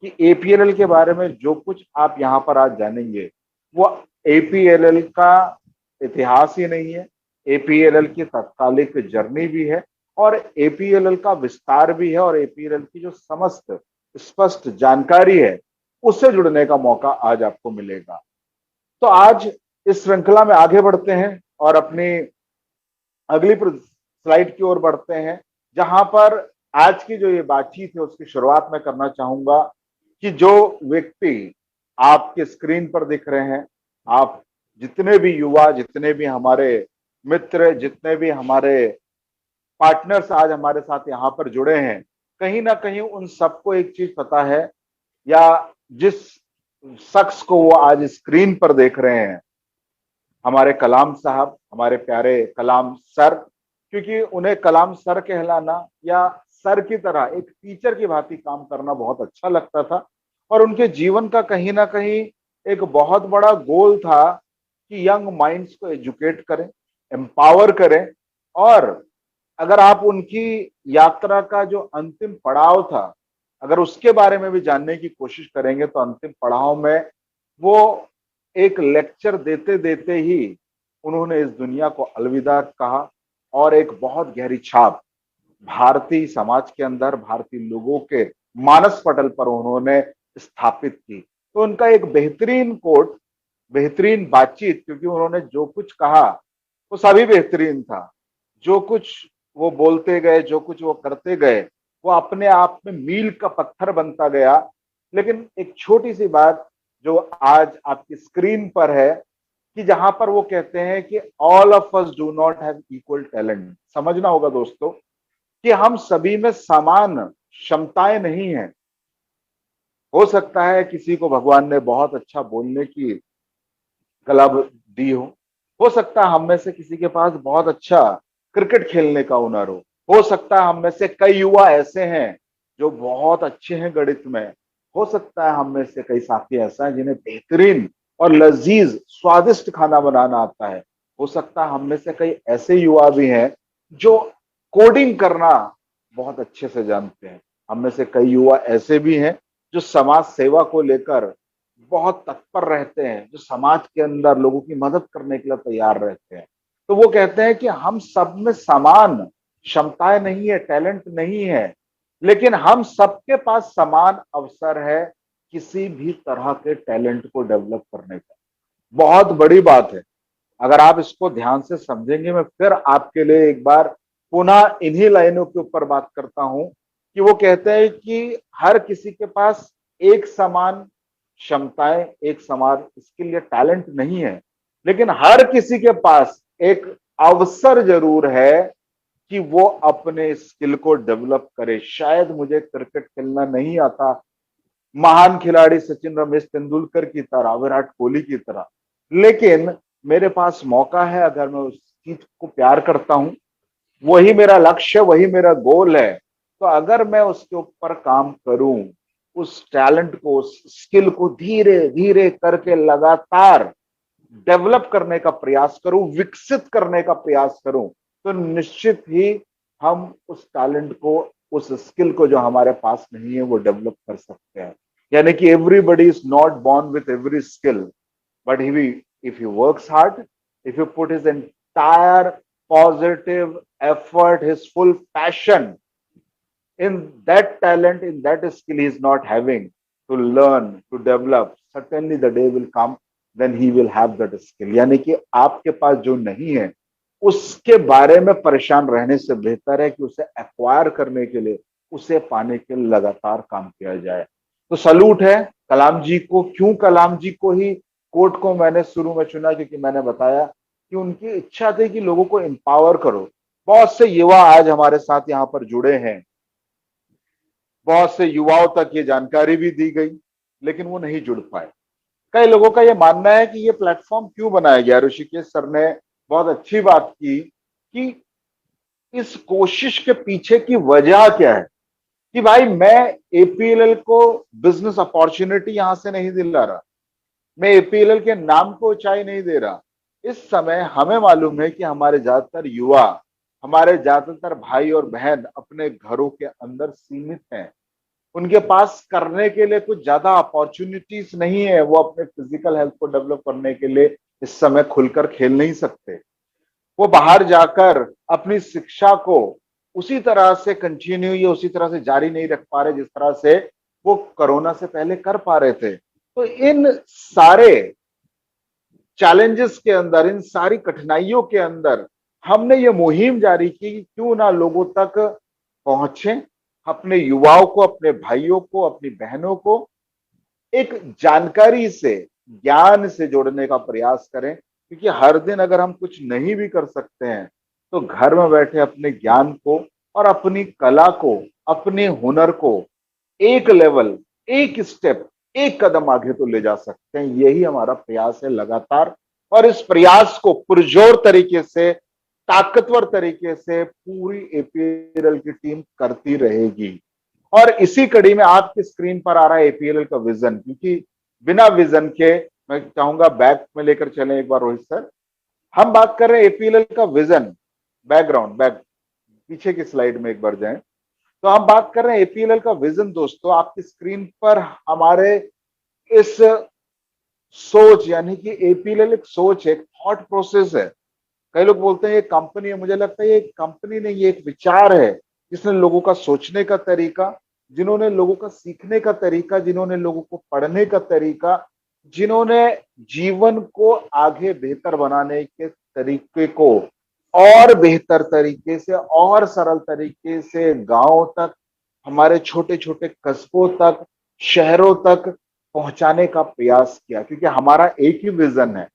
कि एपीएलएल के बारे में जो कुछ आप यहाँ पर आज जानेंगे वो एपीएलएल का इतिहास ही नहीं है, एपीएलएल की तत्कालिक जर्नी भी है और एपीएलएल का विस्तार भी है और एपीएलएल की जो समस्त स्पष्ट जानकारी है उससे जुड़ने का मौका आज आपको मिलेगा। तो आज इस श्रृंखला में आगे बढ़ते हैं और अपनी अगली स्लाइड की ओर बढ़ते हैं, जहां पर आज की जो ये बातचीत है उसकी शुरुआत मैं करना चाहूंगा कि जो व्यक्ति आपके स्क्रीन पर दिख रहे हैं, आप जितने भी युवा, जितने भी हमारे मित्र, जितने भी हमारे पार्टनर्स आज हमारे साथ यहाँ पर जुड़े हैं, कहीं ना कहीं उन सबको एक चीज पता है, या जिस शख्स को वो आज स्क्रीन पर देख रहे हैं, हमारे कलाम साहब, हमारे प्यारे कलाम सर, क्योंकि उन्हें कलाम सर कहलाना या सर की तरह एक टीचर की भांति काम करना बहुत अच्छा लगता था और उनके जीवन का कहीं ना कहीं एक बहुत बड़ा गोल था कि यंग माइंड्स को एजुकेट करें, एम्पावर करें। और अगर आप उनकी यात्रा का जो अंतिम पड़ाव था, अगर उसके बारे में भी जानने की कोशिश करेंगे तो अंतिम पड़ाव में वो एक लेक्चर देते देते ही उन्होंने इस दुनिया को अलविदा कहा और एक बहुत गहरी छाप भारतीय समाज के अंदर, भारतीय लोगों के मानस पटल पर उन्होंने स्थापित की। तो उनका एक बेहतरीन कोट, बेहतरीन बातचीत, क्योंकि उन्होंने जो कुछ कहा वो सभी बेहतरीन था। जो कुछ वो बोलते गए, जो कुछ वो करते गए, वो अपने आप में मील का पत्थर बनता गया। लेकिन एक छोटी सी बात जो आज आपकी स्क्रीन पर है, कि जहां पर वो कहते हैं कि all of us do not have equal talent. समझना होगा दोस्तों कि हम सभी में समान क्षमताएं नहीं है। हो सकता है किसी को भगवान ने बहुत अच्छा बोलने की कला दी हो सकता है हम में से किसी के पास बहुत अच्छा क्रिकेट खेलने का हुनर हो सकता है हम में से कई युवा ऐसे हैं जो बहुत अच्छे हैं गणित में, हो सकता है हम में से कई साथी ऐसा है जिन्हें बेहतरीन और लजीज स्वादिष्ट खाना बनाना आता है, हो सकता है हम में से कई ऐसे युवा भी हैं जो कोडिंग करना बहुत अच्छे से जानते हैं, हम में से कई युवा ऐसे भी हैं जो समाज सेवा को लेकर बहुत तत्पर रहते हैं, जो समाज के अंदर लोगों की मदद करने के लिए तैयार रहते हैं। तो वो कहते हैं कि हम सब में समान क्षमताएं नहीं है, टैलेंट नहीं है, लेकिन हम सबके पास समान अवसर है किसी भी तरह के टैलेंट को डेवलप करने का। बहुत बड़ी बात है। अगर आप इसको ध्यान से समझेंगे, मैं फिर आपके लिए एक बार पुनः इन्हीं लाइनों के ऊपर बात करता हूं कि वो कहते हैं कि हर किसी के पास एक समान क्षमताएं, एक समान स्किल या टैलेंट नहीं है, लेकिन हर किसी के पास एक अवसर जरूर है कि वो अपने स्किल को डेवलप करे। शायद मुझे क्रिकेट खेलना नहीं आता महान खिलाड़ी सचिन रमेश तेंदुलकर की तरह, विराट कोहली की तरह, लेकिन मेरे पास मौका है, अगर मैं उस चीज को प्यार करता हूं, वही मेरा लक्ष्य, वही मेरा गोल है, तो अगर मैं उसके ऊपर काम करूं, उस टैलेंट को, उस स्किल को धीरे धीरे करके लगातार डेवलप करने का प्रयास करूं, विकसित करने का प्रयास करूं, तो निश्चित ही हम उस टैलेंट को, उस स्किल को जो हमारे पास नहीं है वो डेवलप कर सकते हैं। यानी कि everybody is not born with every skill, but if he works hard, if he put his entire positive effort, his full passion in that talent, in that skill he is not having, to learn, to develop, certainly the day will come when he will have that skill। यानी कि आपके पास जो नहीं है उसके बारे में परेशान रहने से बेहतर है कि उसे एक्वायर करने के लिए, उसे पाने के लिए लगातार काम किया जाए। तो सलूट है कलाम जी को। क्यों कलाम जी को ही कोट को मैंने शुरू में चुना, क्योंकि मैंने बताया कि उनकी इच्छा थी कि लोगों को एम्पावर करो। बहुत से युवा आज हमारे साथ यहाँ पर जुड़े हैं, बहुत से युवाओं तक ये जानकारी भी दी गई, लेकिन वो नहीं जुड़ पाए। कई लोगों का ये मानना है कि ये प्लेटफॉर्म क्यों बनाया गया। ऋषिकेश सर ने बहुत अच्छी बात की कि इस कोशिश के पीछे की वजह क्या है, कि भाई मैं एपीएलएल को बिजनेस अपॉर्चुनिटी यहां से नहीं दिला रहा, मैं एपीएलएल के नाम को ऊंचाई नहीं दे रहा। इस समय हमें मालूम है कि हमारे ज्यादातर युवा, हमारे ज्यादातर भाई और बहन अपने घरों के अंदर सीमित हैं, उनके पास करने के लिए कुछ ज्यादा अपॉर्चुनिटीज नहीं है, वो अपने फिजिकल हेल्थ को डेवलप करने के लिए इस समय खुलकर खेल नहीं सकते। वो बाहर जाकर अपनी शिक्षा को उसी तरह से कंटिन्यू या उसी तरह से जारी नहीं रख पा रहे जिस तरह से वो कोरोना से पहले कर पा रहे थे। तो इन सारे चैलेंजेस के अंदर, इन सारी कठिनाइयों के अंदर हमने ये मुहिम जारी की कि क्यों ना लोगों तक पहुंचे, अपने युवाओं को, अपने भाइयों को, अपनी बहनों को एक जानकारी से, ज्ञान से जोड़ने का प्रयास करें। क्योंकि हर दिन अगर हम कुछ नहीं भी कर सकते हैं तो घर में बैठे अपने ज्ञान को और अपनी कला को, अपने हुनर को एक लेवल, एक स्टेप, एक कदम आगे तो ले जा सकते हैं। यही हमारा प्रयास है लगातार, और इस प्रयास को पुरजोर तरीके से, ताकतवर तरीके से पूरी एपीएलएल की टीम करती रहेगी। और इसी कड़ी में आपकी स्क्रीन पर आ रहा है एपीएलएल का विजन, क्योंकि बिना विजन के, मैं चाहूंगा बैक में लेकर चलें एक बार रोहित सर, हम बात कर रहे हैं एपीएलएल का विजन। बैकग्राउंड, बैक पीछे की स्लाइड में एक बार जाएं, तो हम बात कर रहे हैं एपीएलएल का विजन। दोस्तों आपकी स्क्रीन पर हमारे इस सोच, यानी कि एपीएलएल एक सोच है, एक थॉट प्रोसेस है। कई लोग बोलते हैं ये कंपनी है, मुझे लगता है ये कंपनी नहीं, ये एक विचार है जिसने लोगों का सोचने का तरीका, जिन्होंने लोगों का सीखने का तरीका, जिन्होंने लोगों को पढ़ने का तरीका, जिन्होंने जीवन को आगे बेहतर बनाने के तरीके को और बेहतर तरीके से और सरल तरीके से गांव तक, हमारे छोटे छोटे कस्बों तक, शहरों तक पहुंचाने का प्रयास किया। क्योंकि हमारा एक ही विजन है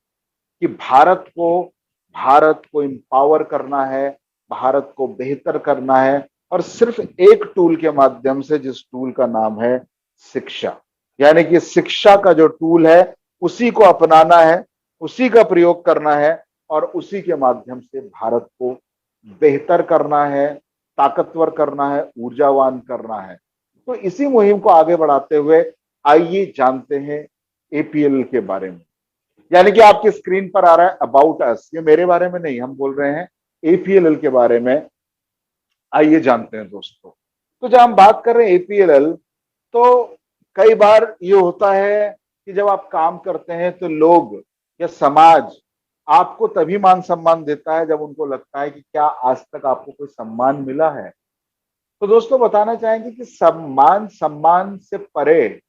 कि भारत को एम्पावर करना है, भारत को बेहतर करना है, और सिर्फ एक टूल के माध्यम से, जिस टूल का नाम है शिक्षा। यानी कि शिक्षा का जो टूल है उसी को अपनाना है, उसी का प्रयोग करना है, और उसी के माध्यम से भारत को बेहतर करना है, ताकतवर करना है, ऊर्जावान करना है। तो इसी मुहिम को आगे बढ़ाते हुए आइए जानते हैं एपीएल के बारे में। यानी कि आपकी स्क्रीन पर आ रहा है अबाउट अस, ये मेरे बारे में नहीं, हम बोल रहे हैं एपीएलएल के बारे में। आइए जानते हैं दोस्तों। तो जब हम बात कर रहे हैं एपीएलएल, तो कई बार ये होता है कि जब आप काम करते हैं तो लोग या समाज आपको तभी मान सम्मान देता है जब उनको लगता है कि क्या आज तक आपको कोई सम्मान मिला है। तो दोस्तों बताना चाहेंगे कि सम्मान से परे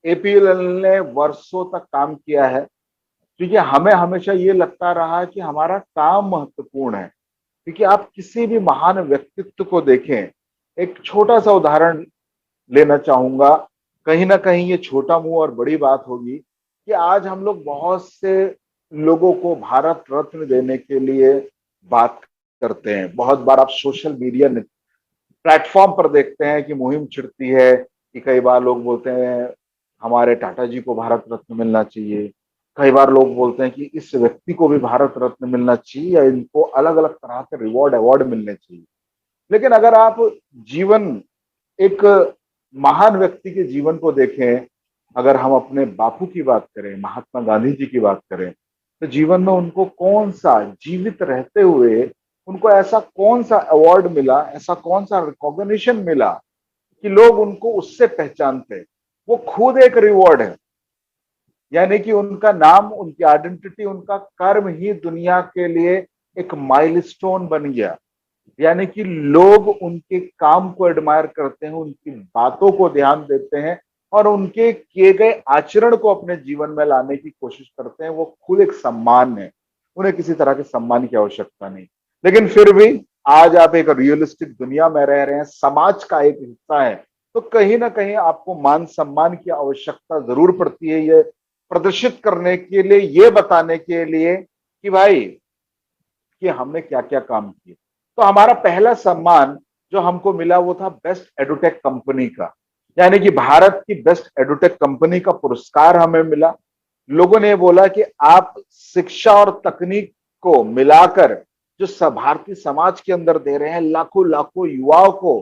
एपीएलएल ने वर्षों तक काम किया है, क्योंकि हमें हमेशा ये लगता रहा कि हमारा काम महत्वपूर्ण है। क्योंकि आप किसी भी महान व्यक्तित्व को देखें, एक छोटा सा उदाहरण लेना चाहूंगा, कहीं ना कहीं ये छोटा मुंह और बड़ी बात होगी कि आज हम लोग बहुत से लोगों को भारत रत्न देने के लिए बात करते हैं। बहुत बार आप सोशल मीडिया प्लेटफॉर्म पर देखते हैं कि मुहिम छिड़ती है कि कई बार लोग बोलते हैं हमारे टाटा जी को भारत रत्न मिलना चाहिए, कई बार लोग बोलते हैं कि इस व्यक्ति को भी भारत रत्न मिलना चाहिए, या इनको अलग अलग तरह के रिवॉर्ड अवार्ड मिलने चाहिए। लेकिन अगर आप जीवन, एक महान व्यक्ति के जीवन को देखें, अगर हम अपने बापू की बात करें, महात्मा गांधी जी की बात करें, तो जीवन में उनको कौन सा, जीवित रहते हुए उनको ऐसा कौन सा अवार्ड मिला, ऐसा कौन सा रिकॉग्निशन मिला कि लोग उनको उससे पहचानते। वो खुद एक रिवॉर्ड है। यानी कि उनका नाम, उनकी आइडेंटिटी, उनका कर्म ही दुनिया के लिए एक माइलस्टोन बन गया। यानी कि लोग उनके काम को एडमायर करते हैं, उनकी बातों को ध्यान देते हैं, और उनके किए गए आचरण को अपने जीवन में लाने की कोशिश करते हैं। वो खुद एक सम्मान है, उन्हें किसी तरह के सम्मान की आवश्यकता नहीं। लेकिन फिर भी आज आप एक रियलिस्टिक दुनिया में रह रहे हैं, समाज का एक हिस्सा है, तो कहीं ना कहीं आपको मान सम्मान की आवश्यकता जरूर पड़ती है, ये प्रदर्शित करने के लिए, ये बताने के लिए कि भाई कि हमने क्या क्या काम किए। तो हमारा पहला सम्मान जो हमको मिला वो था बेस्ट एडुटेक कंपनी का, यानी कि भारत की बेस्ट एडुटेक कंपनी का पुरस्कार हमें मिला। लोगों ने बोला कि आप शिक्षा और तकनीक को मिलाकर जो भारतीय समाज के अंदर दे रहे हैं, लाखों लाखों युवाओं को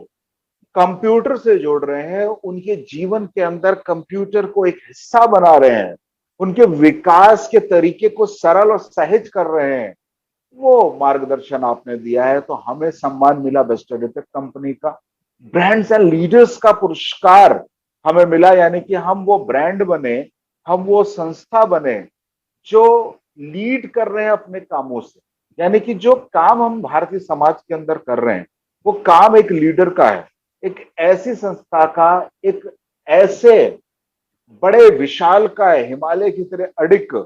कंप्यूटर से जोड़ रहे हैं, उनके जीवन के अंदर कंप्यूटर को एक हिस्सा बना रहे हैं, उनके विकास के तरीके को सरल और सहज कर रहे हैं, वो मार्गदर्शन आपने दिया है। तो हमें सम्मान मिला बेस्ट एडुटेक कंपनी का। ब्रांड्स एंड लीडर्स का पुरस्कार हमें मिला, यानी कि हम वो ब्रांड बने, हम वो संस्था बने जो लीड कर रहे हैं अपने कामों से। यानी कि जो काम हम भारतीय समाज के अंदर कर रहे हैं वो काम एक लीडर का है, एक ऐसी संस्था का, एक ऐसे बड़े विशाल का है, हिमालय की तरह अडिग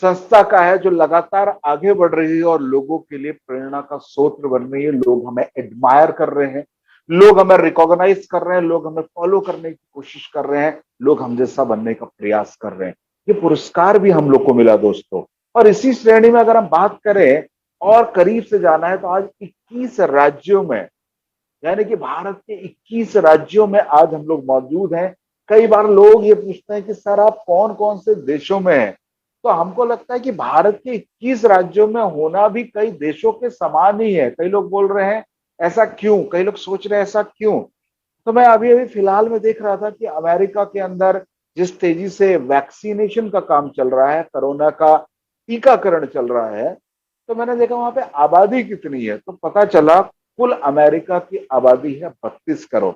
संस्था का है, जो लगातार आगे बढ़ रही है और लोगों के लिए प्रेरणा का स्रोत बन रही है। लोग हमें एडमायर कर रहे हैं, लोग हमें रिकॉग्नाइज कर रहे हैं, लोग हमें फॉलो करने की कोशिश कर रहे हैं, लोग हम जैसा बनने का प्रयास कर रहे हैं। ये पुरस्कार भी हम लोग को मिला दोस्तों। और इसी श्रेणी में अगर हम बात करें और करीब से जाना है तो आज 21 राज्यों में, यानी कि भारत के 21 राज्यों में आज हम लोग मौजूद हैं। कई बार लोग ये पूछते हैं कि सर आप कौन कौन से देशों में हैं, तो हमको लगता है कि भारत के 21 राज्यों में होना भी कई देशों के समान ही है। कई लोग बोल रहे हैं ऐसा क्यों, कई लोग सोच रहे हैं ऐसा क्यों। तो मैं अभी अभी फिलहाल में देख रहा था कि अमेरिका के अंदर जिस तेजी से वैक्सीनेशन का काम चल रहा है, कोरोना का टीकाकरण चल रहा है, तो मैंने देखा वहां पे आबादी कितनी है, तो पता चला कुल अमेरिका की आबादी है 32 करोड़,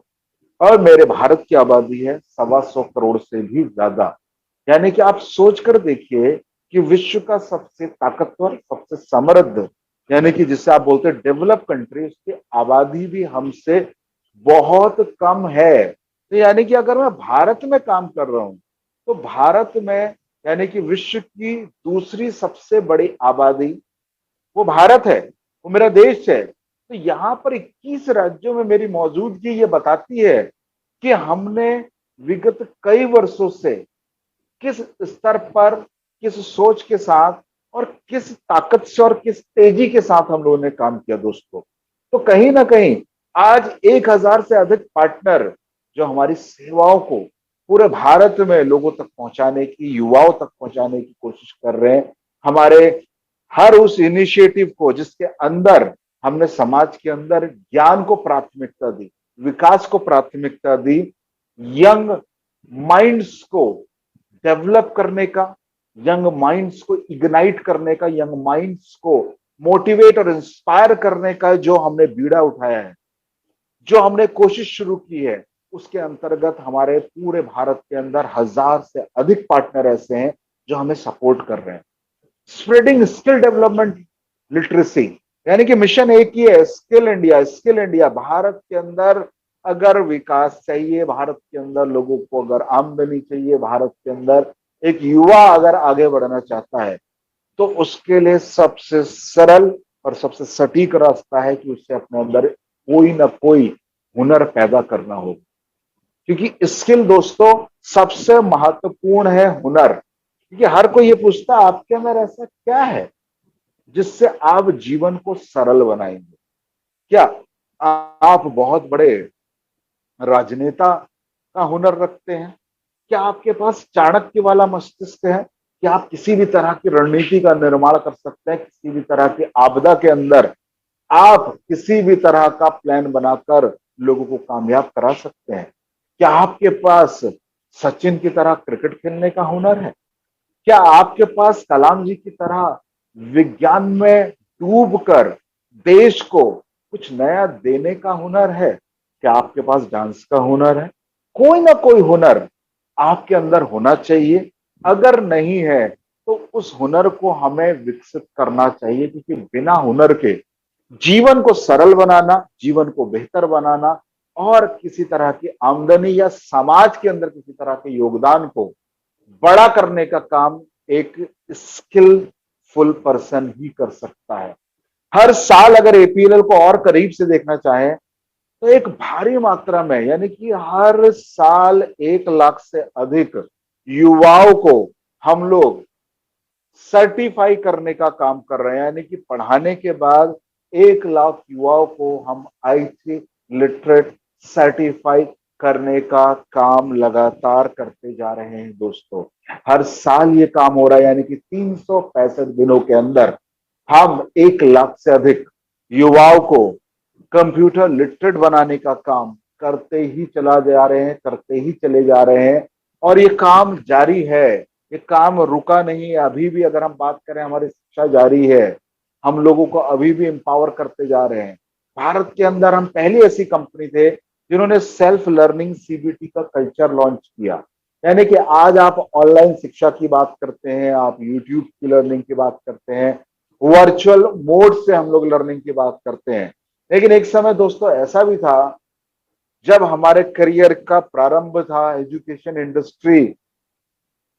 और मेरे भारत की आबादी है 125 करोड़ से भी ज्यादा। यानी कि आप सोच कर देखिए कि विश्व का सबसे ताकतवर, सबसे समृद्ध, यानी कि जिसे आप बोलते हैं डेवलप कंट्री, उसकी आबादी भी हमसे बहुत कम है। तो यानी कि अगर मैं भारत में काम कर रहा हूं तो भारत में, यानी कि विश्व की दूसरी सबसे बड़ी आबादी वो भारत है, वो मेरा देश है। तो यहाँ पर 21 राज्यों में मेरी मौजूदगी ये बताती है कि हमने विगत कई वर्षों से किस स्तर पर, किस सोच के साथ और किस ताकत से और किस तेजी के साथ हम लोगों ने काम किया दोस्तों। तो कहीं ना कहीं आज 1000 से अधिक पार्टनर जो हमारी सेवाओं को पूरे भारत में लोगों तक पहुंचाने की, युवाओं तक पहुंचाने की कोशिश कर रहे हैं। हमारे हर उस इनिशिएटिव को जिसके अंदर हमने समाज के अंदर ज्ञान को प्राथमिकता दी, विकास को प्राथमिकता दी, यंग माइंड्स को डेवलप करने का, यंग माइंड्स को इग्नाइट करने का, यंग माइंड्स को मोटिवेट और इंस्पायर करने का जो हमने बीड़ा उठाया है, जो हमने कोशिश शुरू की है, उसके अंतर्गत हमारे पूरे भारत के अंदर 1000 से अधिक पार्टनर ऐसे हैं जो हमें सपोर्ट कर रहे हैं। स्प्रेडिंग स्किल डेवलपमेंट लिटरेसी, यानी कि मिशन एक ही है, skill India, skill India. Bharat के अंदर अगर विकास चाहिए, भारत के अंदर लोगों को अगर आमदनी चाहिए, भारत के अंदर एक युवा अगर आगे बढ़ना चाहता है, तो उसके लिए सबसे सरल और सबसे सटीक रास्ता है कि उसे अपने अंदर कोई ना कोई हुनर पैदा करना होगा। क्योंकि स्किल दोस्तों सबसे महत्वपूर्ण है हुनर। क्योंकि हर कोई ये पूछता है आपके अंदर ऐसा क्या है जिससे आप जीवन को सरल बनाएंगे। क्या आप बहुत बड़े राजनेता का हुनर रखते हैं? क्या आपके पास चाणक्य वाला मस्तिष्क है? क्या आप किसी भी तरह की रणनीति का निर्माण कर सकते हैं? किसी भी तरह की आपदा के अंदर आप किसी भी तरह का प्लान बनाकर लोगों को कामयाब करा सकते हैं? क्या आपके पास सचिन की तरह क्रिकेट खेलने का हुनर है? क्या आपके पास कलाम जी की तरह विज्ञान में डूब कर देश को कुछ नया देने का हुनर है? क्या आपके पास डांस का हुनर है? कोई ना कोई हुनर आपके अंदर होना चाहिए। अगर नहीं है तो उस हुनर को हमें विकसित करना चाहिए, क्योंकि बिना हुनर के जीवन को सरल बनाना, जीवन को बेहतर बनाना और किसी तरह की आमदनी या समाज के अंदर किसी तरह के योगदान को बड़ा करने का काम एक स्किलफुल पर्सन ही कर सकता है। हर साल अगर एपीएलएल को और करीब से देखना चाहें तो एक भारी मात्रा में, यानी कि हर साल 1 लाख से अधिक युवाओं को हम लोग सर्टिफाई करने का काम कर रहे हैं। यानी कि पढ़ाने के बाद 1 लाख युवाओं को हम आईटी लिटरेट सर्टिफाई करने का काम लगातार करते जा रहे हैं दोस्तों। हर साल ये काम हो रहा है, यानी कि 365 दिनों के अंदर हम 1 लाख से अधिक युवाओं को कंप्यूटर लिटरेट बनाने का काम करते ही चला जा रहे हैं, करते ही चले जा रहे हैं। और ये काम जारी है, ये काम रुका नहीं है। अभी भी अगर हम बात करें, हमारी शिक्षा जारी है, हम लोगों को अभी भी एम्पावर करते जा रहे हैं। भारत के अंदर हम पहली ऐसी कंपनी थे जिन्होंने सेल्फ लर्निंग सीबीटी का कल्चर लॉन्च किया। यानी कि आज आप ऑनलाइन शिक्षा की बात करते हैं, आप यूट्यूब की लर्निंग की बात करते हैं, वर्चुअल मोड से हम लोग लर्निंग की बात करते हैं। लेकिन एक समय दोस्तों ऐसा भी था जब हमारे करियर का प्रारंभ था, एजुकेशन इंडस्ट्री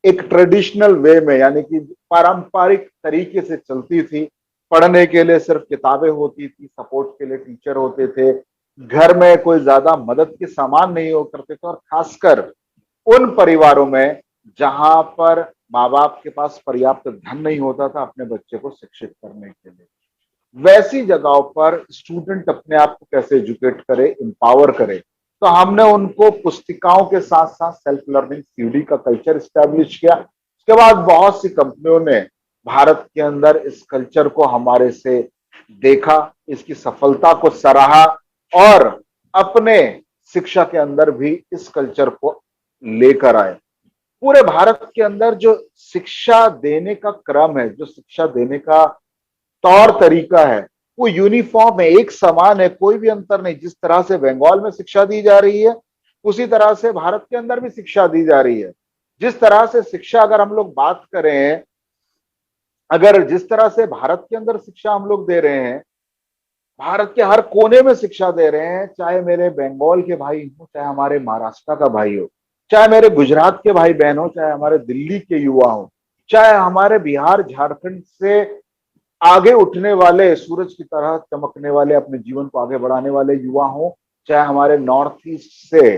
एक ट्रेडिशनल वे में यानी कि पारंपरिक तरीके से चलती थी। पढ़ने के लिए सिर्फ किताबें होती थी, सपोर्ट के लिए टीचर होते थे, घर में कोई ज्यादा मदद के सामान नहीं हो करते थे, और खासकर उन परिवारों में जहां पर माँ बाप के पास पर्याप्त धन नहीं होता था अपने बच्चे को शिक्षित करने के लिए, वैसी जगहों पर स्टूडेंट अपने आप को कैसे एजुकेट करे, एम्पावर करे। तो हमने उनको पुस्तिकाओं के साथ साथ सेल्फ लर्निंग सीडी का कल्चर स्टैब्लिश किया। उसके बाद बहुत सी कंपनियों ने भारत के अंदर इस कल्चर को हमारे से देखा, इसकी सफलता को सराहा और अपने शिक्षा के अंदर भी इस कल्चर को लेकर आए। पूरे भारत के अंदर जो शिक्षा देने का क्रम है, जो शिक्षा देने का तौर तरीका है, वो यूनिफॉर्म है, एक समान है, कोई भी अंतर नहीं। जिस तरह से बंगाल में शिक्षा दी जा रही है उसी तरह से भारत के अंदर भी शिक्षा दी जा रही है। जिस तरह से शिक्षा अगर हम लोग बात करें, अगर जिस तरह से भारत के अंदर शिक्षा हम लोग दे रहे हैं, भारत के हर कोने में शिक्षा दे रहे हैं, चाहे मेरे बंगाल के भाई हो, चाहे हमारे महाराष्ट्र का भाई हो, चाहे मेरे गुजरात के भाई बहन हो, चाहे हमारे दिल्ली के युवा हो, चाहे हमारे बिहार झारखंड से आगे उठने वाले, सूरज की तरह चमकने वाले, अपने जीवन को आगे बढ़ाने वाले युवा हों, चाहे हमारे नॉर्थ ईस्ट से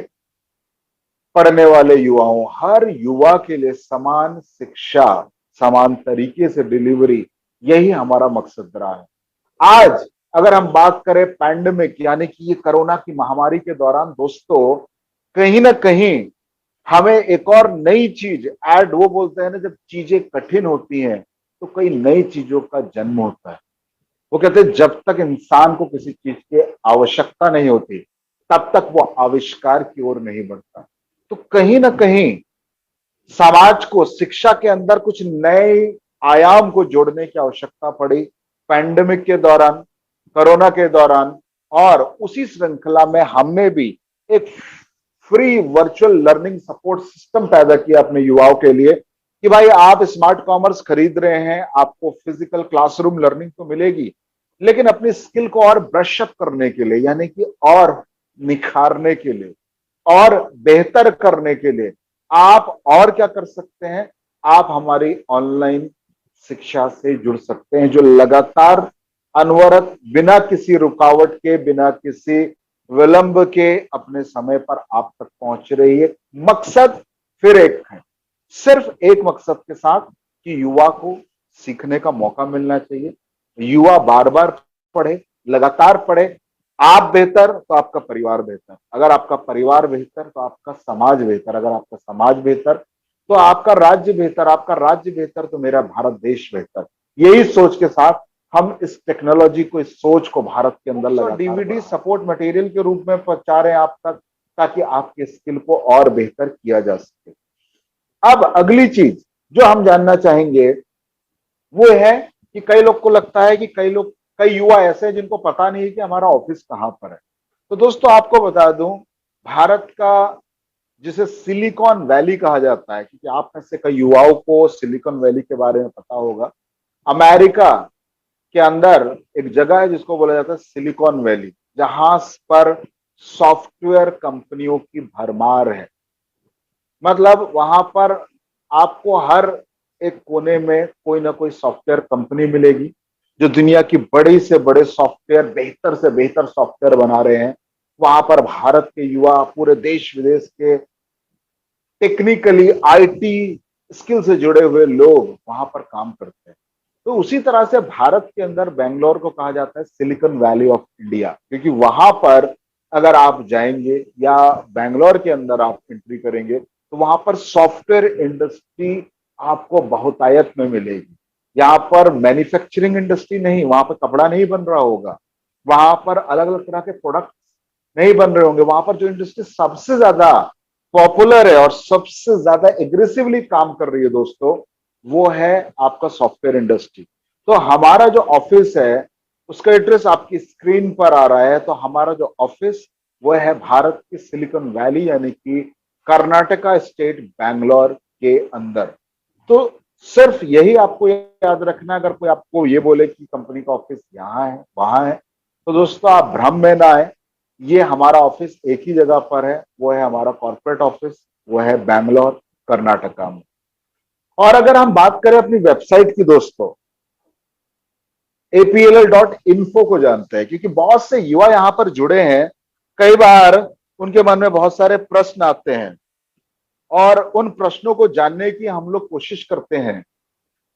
पढ़ने वाले युवा हों, हर युवा के लिए समान शिक्षा, समान तरीके से डिलीवरी, यही हमारा मकसद रहा है। आज अगर हम बात करें पैंडेमिक यानी कि ये कोरोना की महामारी के दौरान दोस्तों, कहीं ना कहीं हमें एक और नई चीज ऐड, वो बोलते हैं ना जब चीजें कठिन होती हैं तो कई नई चीजों का जन्म होता है। वो कहते हैं जब तक इंसान को किसी चीज की आवश्यकता नहीं होती तब तक वो आविष्कार की ओर नहीं बढ़ता। तो कहीं ना कहीं समाज को शिक्षा के अंदर कुछ नए आयाम को जोड़ने की आवश्यकता पड़ी पैंडेमिक के दौरान, कोरोना के दौरान। और उसी श्रृंखला में हमने भी एक free virtual learning support system पैदा किया अपने युवाओं के लिए कि भाई आप स्मार्ट कॉमर्स खरीद रहे हैं, आपको फिजिकल क्लासरूम लर्निंग तो मिलेगी, लेकिन अपनी स्किल को और ब्रश अप करने के लिए, यानी कि और निखारने के लिए और बेहतर करने के लिए आप और क्या कर सकते हैं, आप हमारी ऑनलाइन शिक्षा से जुड़ सकते हैं, जो लगातार अनवरत बिना किसी रुकावट के, बिना किसी विलंब के अपने समय पर आप तक पहुंच रही है। मकसद फिर एक है, सिर्फ एक मकसद के साथ कि युवा को सीखने का मौका मिलना चाहिए, युवा बार बार पढ़े, लगातार पढ़े। आप बेहतर तो आपका परिवार बेहतर, अगर आपका परिवार बेहतर तो आपका समाज बेहतर, अगर आपका समाज बेहतर तो आपका राज्य बेहतर, आपका राज्य बेहतर तो मेरा भारत देश बेहतर। यही सोच के साथ हम इस टेक्नोलॉजी को, इस सोच को भारत के अंदर लगा डीवीडी सपोर्ट मटेरियल के रूप में पहुंचा रहे हैं आप तक, ताकि आपके स्किल को और बेहतर किया जा सके। अब अगली चीज जो हम जानना चाहेंगे वो है कि कई लोग को लगता है कि कई युवा ऐसे हैं जिनको पता नहीं है कि हमारा ऑफिस कहां पर है। तो दोस्तों आपको बता दूं, भारत का जिसे सिलिकॉन वैली कहा जाता है, क्योंकि आप में से कई युवाओं को सिलिकॉन वैली के बारे में पता होगा, अमेरिका के अंदर एक जगह है जिसको बोला जाता है सिलिकॉन वैली, जहां पर सॉफ्टवेयर कंपनियों की भरमार है। मतलब वहां पर आपको हर एक कोने में कोई ना कोई सॉफ्टवेयर कंपनी मिलेगी जो दुनिया की बड़ी से बड़े सॉफ्टवेयर, बेहतर से बेहतर सॉफ्टवेयर बना रहे हैं। वहां पर भारत के युवा पूरे देश विदेश के टेक्निकली आईटी स्किल से जुड़े हुए लोग वहां पर काम करते हैं। तो उसी तरह से भारत के अंदर बेंगलोर को कहा जाता है सिलिकॉन वैली ऑफ इंडिया, क्योंकि वहां पर अगर आप जाएंगे या बेंगलोर के अंदर आप एंट्री करेंगे तो वहां पर सॉफ्टवेयर इंडस्ट्री आपको बहुतायत में मिलेगी। यहाँ पर मैन्युफैक्चरिंग इंडस्ट्री नहीं, वहां पर कपड़ा नहीं बन रहा होगा, वहां पर अलग अलग तरह के प्रोडक्ट नहीं बन रहे होंगे। वहां पर जो इंडस्ट्री सबसे ज्यादा पॉपुलर है और सबसे ज्यादा एग्रेसिवली काम कर रही है दोस्तों, वो है आपका सॉफ्टवेयर इंडस्ट्री। तो हमारा जो ऑफिस है उसका एड्रेस आपकी स्क्रीन पर आ रहा है। तो हमारा जो ऑफिस वो है भारत के सिलिकॉन वैली यानी कि कर्नाटका स्टेट बैंगलोर के अंदर। तो सिर्फ यही आपको याद रखना, अगर कोई आपको ये बोले कि कंपनी का ऑफिस यहाँ है वहां है, तो दोस्तों आप भ्रम में ना आए। ये हमारा ऑफिस एक ही जगह पर है, वो है हमारा कॉर्पोरेट ऑफिस, वो है बैंगलोर कर्नाटका में। और अगर हम बात करें अपनी वेबसाइट की दोस्तों, apll.info को जानते हैं, क्योंकि बहुत से युवा यहां पर जुड़े हैं। कई बार उनके मन में बहुत सारे प्रश्न आते हैं और उन प्रश्नों को जानने की हम लोग कोशिश करते हैं।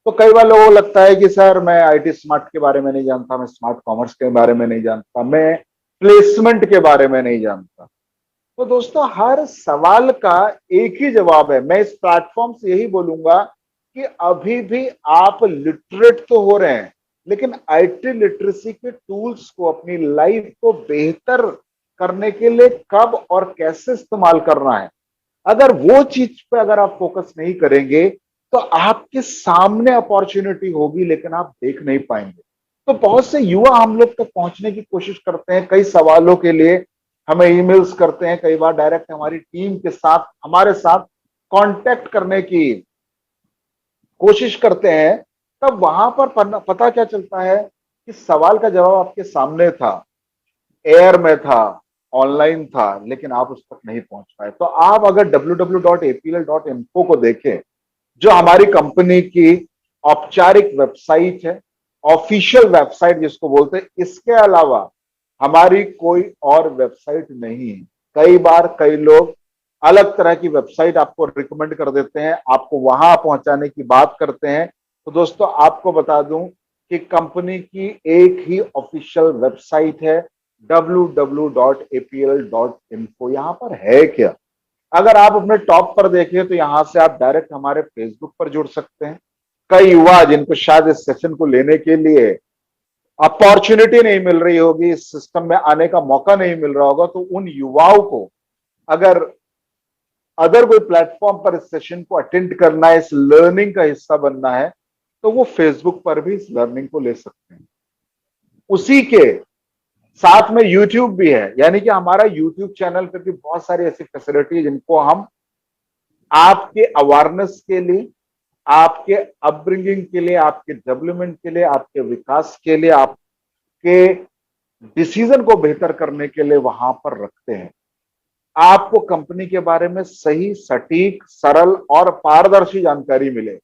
तो कई बार लोगों को लगता है कि सर मैं आईटी स्मार्ट के बारे में नहीं जानता, मैं स्मार्ट कॉमर्स के बारे में नहीं जानता, मैं प्लेसमेंट के बारे में नहीं जानता। तो दोस्तों हर सवाल का एक ही जवाब है। मैं इस प्लेटफॉर्म से यही बोलूंगा कि अभी भी आप लिटरेट तो हो रहे हैं, लेकिन आईटी लिटरेसी के टूल्स को अपनी लाइफ को बेहतर करने के लिए कब और कैसे इस्तेमाल करना है, अगर वो चीज पे अगर आप फोकस नहीं करेंगे तो आपके सामने अपॉर्चुनिटी होगी लेकिन आप देख नहीं पाएंगे। तो बहुत से युवा हम लोग तक पहुंचने की कोशिश करते हैं, कई सवालों के लिए हमें ईमेल्स करते हैं, कई बार डायरेक्ट हमारी टीम के साथ हमारे साथ कांटेक्ट करने की कोशिश करते हैं। तब वहां पर पता क्या चलता है कि सवाल का जवाब आपके सामने था, एयर में था, ऑनलाइन था, लेकिन आप उस तक नहीं पहुंच पाए। तो आप अगर www.apl.info को देखें, जो हमारी कंपनी की औपचारिक वेबसाइट है, ऑफिशियल वेबसाइट जिसको बोलते हैं, इसके अलावा हमारी कोई और वेबसाइट नहीं है। कई बार कई लोग अलग तरह की वेबसाइट आपको रिकमेंड कर देते हैं, आपको वहां पहुंचाने की बात करते हैं। तो दोस्तों आपको बता दूं कि कंपनी की एक ही ऑफिशियल वेबसाइट है www.apl.info। यहां पर है क्या, अगर आप अपने टॉप पर देखें तो यहां से आप डायरेक्ट हमारे फेसबुक पर जुड़ सकते हैं। कई युवा जिनको शायद इस सेशन को लेने के लिए अपॉर्चुनिटी नहीं मिल रही होगी, इस सिस्टम में आने का मौका नहीं मिल रहा होगा, तो उन युवाओं को अगर कोई प्लेटफॉर्म पर इस सेशन को अटेंड करना है, इस लर्निंग का हिस्सा बनना है, तो वो फेसबुक पर भी इस लर्निंग को ले सकते हैं। उसी के साथ में यूट्यूब भी है, यानी कि हमारा यूट्यूब चैनल पर भी बहुत सारी ऐसी फैसिलिटी है जिनको हम आपके अवेयरनेस के लिए, आपके अपब्रिंगिंग के लिए, आपके डेवलपमेंट के लिए, आपके विकास के लिए, आपके डिसीजन को बेहतर करने के लिए वहां पर रखते हैं। आपको कंपनी के बारे में सही, सटीक, सरल और पारदर्शी जानकारी मिले,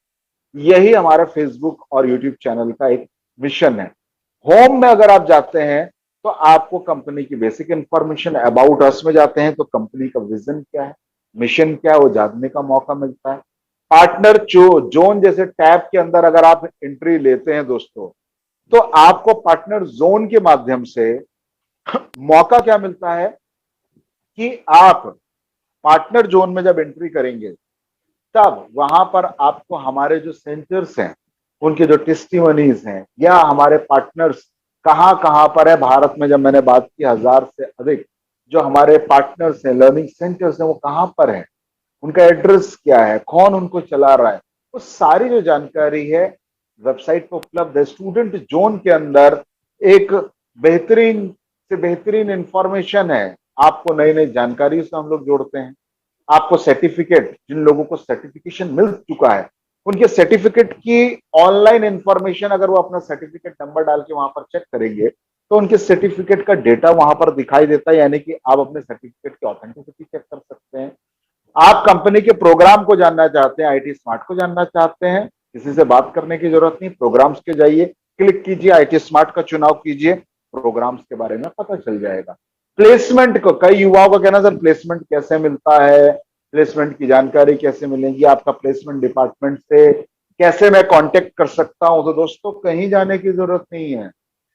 यही हमारे फेसबुक और यूट्यूब चैनल का एक मिशन है। होम में अगर आप जाते हैं तो आपको कंपनी की बेसिक इंफॉर्मेशन, अबाउट अस में जाते हैं तो कंपनी का विजन क्या है, मिशन क्या है, वो जानने का मौका मिलता है। पार्टनर जोन जैसे टैब के अंदर अगर आप एंट्री लेते हैं दोस्तों, तो आपको पार्टनर जोन के माध्यम से मौका क्या मिलता है कि आप पार्टनर जोन में जब एंट्री करेंगे तब वहां पर आपको हमारे जो सेंटर्स हैं, उनके जो टेस्टिमनीज हैं, या हमारे पार्टनर्स कहां कहां पर है भारत में, जब मैंने बात की 1000 से अधिक जो हमारे पार्टनर्स हैं, लर्निंग सेंटर्स हैं, वो कहां पर है, उनका एड्रेस क्या है, कौन उनको चला रहा है, वो सारी जो जानकारी है वेबसाइट पर उपलब्ध है। स्टूडेंट जोन के अंदर एक बेहतरीन से बेहतरीन इंफॉर्मेशन है, आपको नई नई जानकारी से हम लोग जोड़ते हैं। आपको सर्टिफिकेट, जिन लोगों को सर्टिफिकेशन मिल चुका है, उनके सर्टिफिकेट की ऑनलाइन इंफॉर्मेशन, अगर वो अपना सर्टिफिकेट नंबर डाल के वहां पर चेक करेंगे तो उनके सर्टिफिकेट का डेटा वहां पर दिखाई देता है, यानी कि आप अपने सर्टिफिकेट की ऑथेंटिसिटी चेक कर सकते हैं। आप कंपनी के प्रोग्राम को जानना चाहते हैं, आईटी स्मार्ट को जानना चाहते हैं, किसी से बात करने की जरूरत नहीं, प्रोग्राम्स के जाइए, क्लिक कीजिए, आईटी स्मार्ट का चुनाव कीजिए, प्रोग्राम्स के बारे में पता चल जाएगा। प्लेसमेंट को, कई युवाओं का कहना सर प्लेसमेंट कैसे मिलता है, प्लेसमेंट की जानकारी कैसे मिलेगी, आपका प्लेसमेंट डिपार्टमेंट से कैसे मैं कांटेक्ट कर सकता हूं। तो दोस्तों कहीं जाने की जरूरत नहीं है।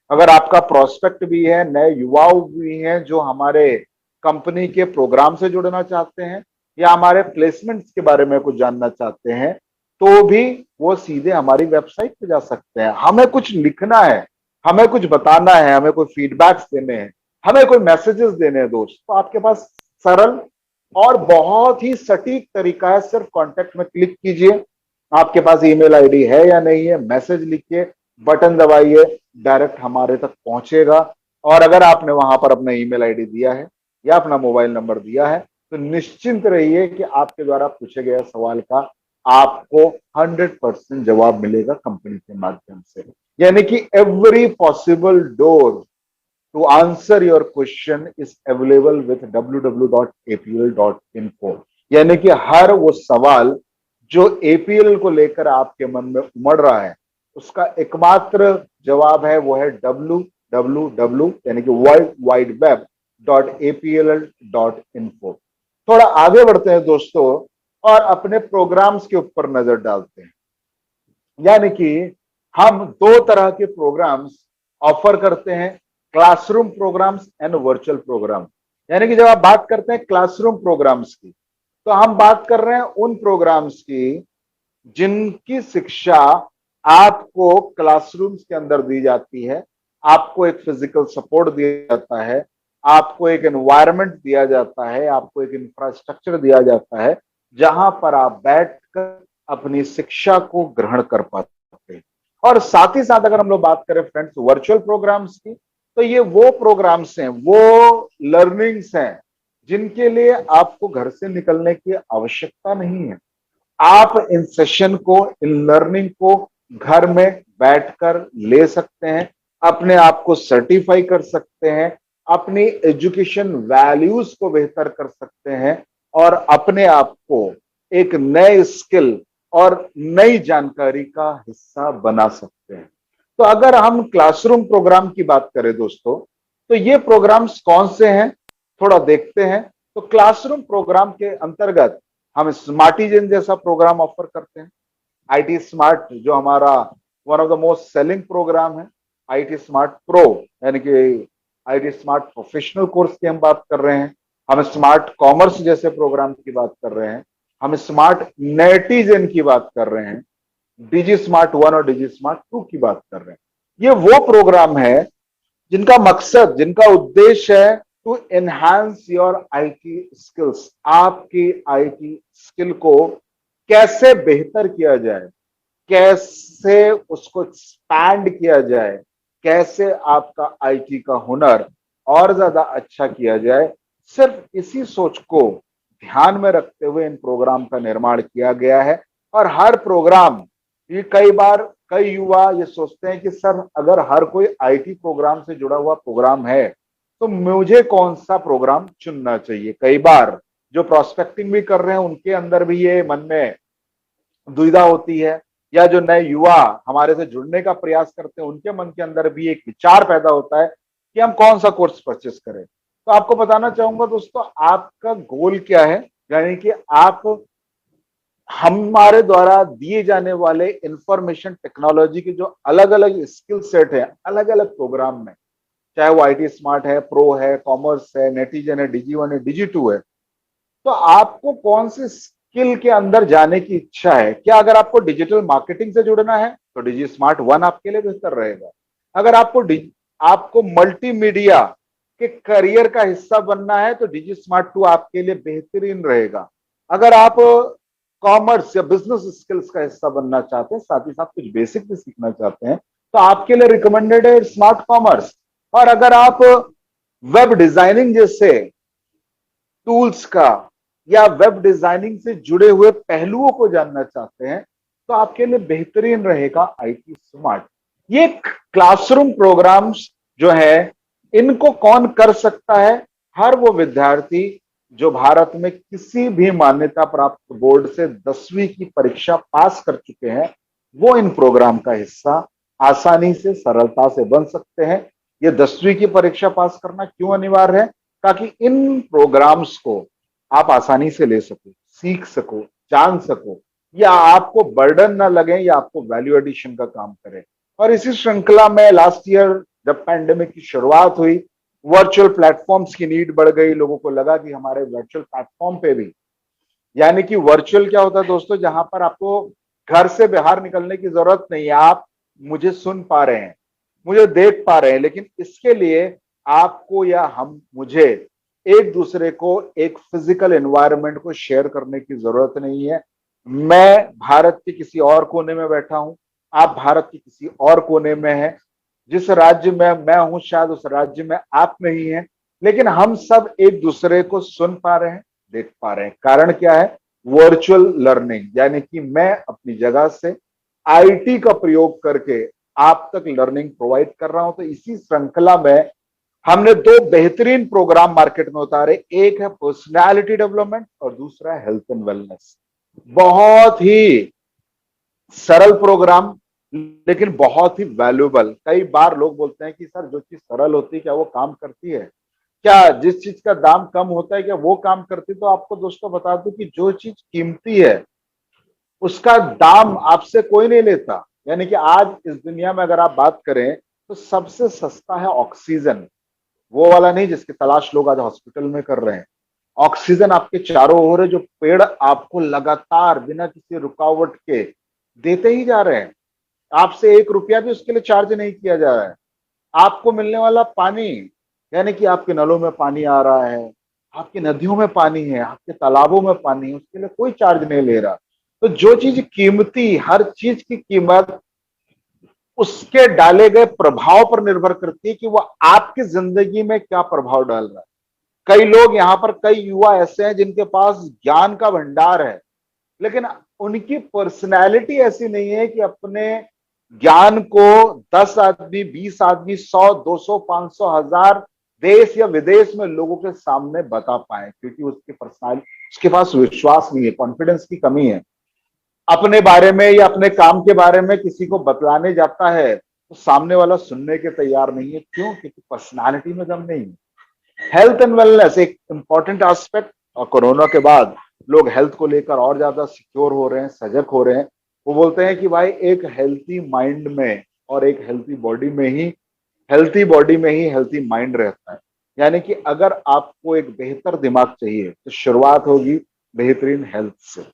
अगर आपका प्रोस्पेक्ट भी है, नए युवाओं भी हैं जो हमारे कंपनी के प्रोग्राम से जुड़ना चाहते हैं या हमारे प्लेसमेंट्स के बारे में कुछ जानना चाहते हैं, तो भी वो सीधे हमारी वेबसाइट पे जा सकते हैं। हमें कुछ लिखना है, हमें कुछ बताना है, हमें कोई फीडबैक्स देने हैं, हमें कोई मैसेजेस देने हैं दोस्त, तो आपके पास सरल और बहुत ही सटीक तरीका है। सिर्फ कांटेक्ट में क्लिक कीजिए, आपके पास ईमेल आईडी है या नहीं है, मैसेज लिखिए, बटन दबाइए, डायरेक्ट हमारे तक पहुंचेगा। और अगर आपने वहां पर अपना ईमेल आईडी दिया है या अपना मोबाइल नंबर दिया है, तो निश्चिंत रहिए कि आपके द्वारा पूछे गए सवाल का आपको 100% जवाब मिलेगा कंपनी के माध्यम से। यानी कि every possible door to answer your question is available with www.apl.info। यानी कि हर वो सवाल जो एपीएल को लेकर आपके मन में उमड़ रहा है, उसका एकमात्र जवाब है, वो है www यानी कि world wide web.apl.info। थोड़ा आगे बढ़ते हैं दोस्तों और अपने प्रोग्राम्स के ऊपर नजर डालते हैं। यानी कि हम दो तरह के प्रोग्राम्स ऑफर करते हैं, classroom programmes and virtual programme. यानी कि जब आप बात करते हैं क्लासरूम प्रोग्राम्स की, तो हम बात कर रहे हैं उन प्रोग्राम्स की जिनकी शिक्षा आपको क्लासरूम्स के अंदर दी जाती है। आपको एक फिजिकल सपोर्ट दिया जाता है, आपको एक एनवायरनमेंट दिया जाता है, आपको एक इंफ्रास्ट्रक्चर दिया जाता है, जहां पर आप बैठकर अपनी शिक्षा को ग्रहण कर पाते हैं। और साथ ही साथ अगर हम लोग बात करें फ्रेंड्स वर्चुअल प्रोग्राम्स की, तो ये वो प्रोग्राम्स हैं, वो लर्निंग्स हैं जिनके लिए आपको घर से निकलने की आवश्यकता नहीं है। आप इन सेशन को, इन लर्निंग को घर में बैठकर ले सकते हैं, अपने आप को सर्टिफाई कर सकते हैं, अपनी एजुकेशन वैल्यूज को बेहतर कर सकते हैं और अपने आप को एक नए स्किल और नई जानकारी का हिस्सा बना सकते हैं। तो अगर हम क्लासरूम प्रोग्राम की बात करें दोस्तों, तो ये प्रोग्राम्स कौन से हैं, थोड़ा देखते हैं। तो क्लासरूम प्रोग्राम के अंतर्गत हम स्मार्टिजन जैसा प्रोग्राम ऑफर करते हैं। आईटी स्मार्ट जो हमारा one of the most selling programme है, आईटी स्मार्ट प्रो, यानी कि आईटी स्मार्ट प्रोफेशनल कोर्स की हम बात कर रहे हैं। हम स्मार्ट कॉमर्स जैसे प्रोग्राम की बात कर रहे हैं। हम स्मार्ट नेटिजन की बात कर रहे हैं। डिजी स्मार्ट 1 और डिजी स्मार्ट 2 की बात कर रहे हैं। ये वो प्रोग्राम है जिनका मकसद, जिनका उद्देश्य है to enhance your IT skills. आपकी आईटी स्किल को कैसे बेहतर किया जाए, कैसे उसको एक्सपैंड किया जाए, कैसे आपका आईटी का हुनर और ज्यादा अच्छा किया जाए, सिर्फ इसी सोच को ध्यान में रखते हुए इन प्रोग्राम का निर्माण किया गया है। और हर प्रोग्राम, ये कई बार कई युवा ये सोचते हैं कि सर अगर हर कोई आईटी प्रोग्राम से जुड़ा हुआ प्रोग्राम है तो मुझे कौन सा प्रोग्राम चुनना चाहिए। कई बार जो प्रोस्पेक्टिंग भी कर रहे हैं उनके अंदर भी ये मन में दुविधा होती है, या जो नए युवा हमारे से जुड़ने का प्रयास करते हैं उनके मन के अंदर भी एक विचार पैदा होता है कि हम कौन सा कोर्स परचेस करें। तो आपको बताना चाहूंगा दोस्तों, आपका गोल क्या है, यानी कि आप हमारे द्वारा दिए जाने वाले इंफॉर्मेशन टेक्नोलॉजी के जो अलग अलग स्किल सेट है अलग अलग प्रोग्राम में, चाहे वो आईटी स्मार्ट है, प्रो है, कॉमर्स है, नेटिजन है, डिजी 1 है, डिजी 2 है, तो आपको कौन सी स्किल के अंदर जाने की इच्छा है। क्या अगर आपको डिजिटल मार्केटिंग से जुड़ना है तो डिजी स्मार्ट 1 आपके लिए बेहतर रहेगा। अगर आपको मल्टीमीडिया के करियर का हिस्सा बनना है तो डिजी स्मार्ट 2 आपके लिए बेहतरीन रहेगा। अगर आप कॉमर्स या बिजनेस स्किल्स का हिस्सा बनना चाहते हैं, साथ ही साथ कुछ बेसिक भी सीखना चाहते हैं, तो आपके लिए रिकमेंडेड है स्मार्ट कॉमर्स। और अगर आप वेब डिजाइनिंग जैसे टूल्स का या वेब डिजाइनिंग से जुड़े हुए पहलुओं को जानना चाहते हैं, तो आपके लिए बेहतरीन रहेगा आईटी स्मार्ट। ये क्लासरूम प्रोग्राम्स जो है, इनको कौन कर सकता है, हर वो विद्यार्थी जो भारत में किसी भी मान्यता प्राप्त बोर्ड से 10वीं की परीक्षा पास कर चुके हैं, वो इन प्रोग्राम का हिस्सा आसानी से, सरलता से बन सकते हैं। ये 10वीं की परीक्षा पास करना क्यों अनिवार्य है, ताकि इन प्रोग्राम्स को आप आसानी से ले सको, सीख सको, जान सको, या आपको बर्डन ना लगे या आपको वैल्यू एडिशन का काम करे। और इसी श्रृंखला में लास्ट ईयर जब पैंडेमिक की शुरुआत हुई, वर्चुअल प्लेटफॉर्म्स की नीड बढ़ गई। लोगों को लगा कि हमारे वर्चुअल प्लेटफॉर्म पे भी, यानी कि वर्चुअल क्या होता है दोस्तों, जहां पर आपको घर से बाहर निकलने की जरूरत नहीं है, आप मुझे सुन पा रहे हैं, मुझे देख पा रहे हैं, लेकिन इसके लिए आपको या हम मुझे एक दूसरे को एक फिजिकल एनवायरनमेंट को शेयर करने की जरूरत नहीं है। मैं भारत के किसी और कोने में बैठा हूं, आप भारत के किसी और कोने में हैं, जिस राज्य में मैं हूं शायद उस राज्य में आप नहीं हैं, लेकिन हम सब एक दूसरे को सुन पा रहे हैं, देख पा रहे हैं। कारण क्या है? वर्चुअल लर्निंग, यानी कि मैं अपनी जगह से आईटी का प्रयोग करके आप तक लर्निंग प्रोवाइड कर रहा हूं। तो इसी श्रृंखला में हमने दो बेहतरीन प्रोग्राम मार्केट में उतारे, एक है पर्सनालिटी डेवलपमेंट और दूसरा है हेल्थ एंड वेलनेस। बहुत ही सरल प्रोग्राम, लेकिन बहुत ही वैल्यूएबल। कई बार लोग बोलते हैं कि सर जो चीज सरल होती है क्या वो काम करती है? क्या जिस चीज का दाम कम होता है क्या वो काम करती? तो आपको दोस्तों बता दूं कि जो चीज कीमती है उसका दाम आपसे कोई नहीं लेता। यानी कि आज इस दुनिया में अगर आप बात करें तो सबसे सस्ता है ऑक्सीजन, वो वाला नहीं जिसकी तलाश लोग आज हॉस्पिटल में कर रहे हैं। ऑक्सीजन आपके चारों ओर है, जो पेड़ आपको लगातार बिना किसी रुकावट के देते ही जा रहे हैं। आपसे 1 रुपया भी उसके लिए चार्ज नहीं किया जा रहा है। आपको मिलने वाला पानी, यानी कि आपके नलों में पानी आ रहा है, आपकी नदियों में पानी है, आपके तालाबों में पानी है, उसके लिए कोई चार्ज नहीं ले रहा। तो जो चीज कीमती, हर चीज की कीमत उसके डाले गए प्रभाव पर निर्भर करती है कि वो आपकी जिंदगी में क्या प्रभाव डाल रहा है। कई लोग यहाँ पर, कई युवा ऐसे हैं जिनके पास ज्ञान का भंडार है, लेकिन उनकी पर्सनैलिटी ऐसी नहीं है कि अपने ज्ञान को 10 आदमी, 20 आदमी, 100, 200, 500, 1000 देश या विदेश में लोगों के सामने बता पाए, क्योंकि उसकी पर्सनैलिटी, उसके पास विश्वास नहीं है, कॉन्फिडेंस की कमी है। अपने बारे में या अपने काम के बारे में किसी को बतलाने जाता है तो सामने वाला सुनने के तैयार नहीं है। क्यों? क्योंकि पर्सनालिटी में दम नहीं है। हेल्थ एंड वेलनेस एक इंपॉर्टेंट एस्पेक्ट, और कोरोना के बाद लोग हेल्थ को लेकर और ज्यादा सिक्योर हो रहे हैं, सजग हो रहे हैं। वो बोलते हैं कि भाई एक हेल्थी माइंड में और एक हेल्थी बॉडी में ही हेल्थी माइंड रहता है। यानी कि अगर आपको एक बेहतर दिमाग चाहिए तो शुरुआत होगी बेहतरीन हेल्थ से,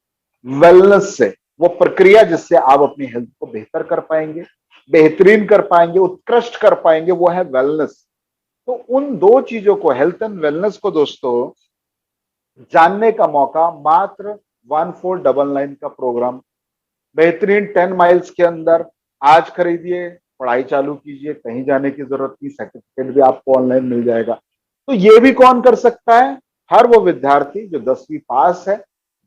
वेलनेस से। वो प्रक्रिया जिससे आप अपनी हेल्थ को बेहतर कर पाएंगे, बेहतरीन कर पाएंगे, उत्कृष्ट कर पाएंगे, वो है वेलनेस। तो उन दो चीजों को, हेल्थ एंड वेलनेस को दोस्तों जानने का मौका मात्र 1499 का प्रोग्राम, बेहतरीन 10 माइल्स के अंदर। आज खरीदिए, पढ़ाई चालू कीजिए, कहीं जाने की जरूरत नहीं, सर्टिफिकेट भी आपको ऑनलाइन मिल जाएगा। तो ये भी कौन कर सकता है? हर वो विद्यार्थी जो 10वीं पास है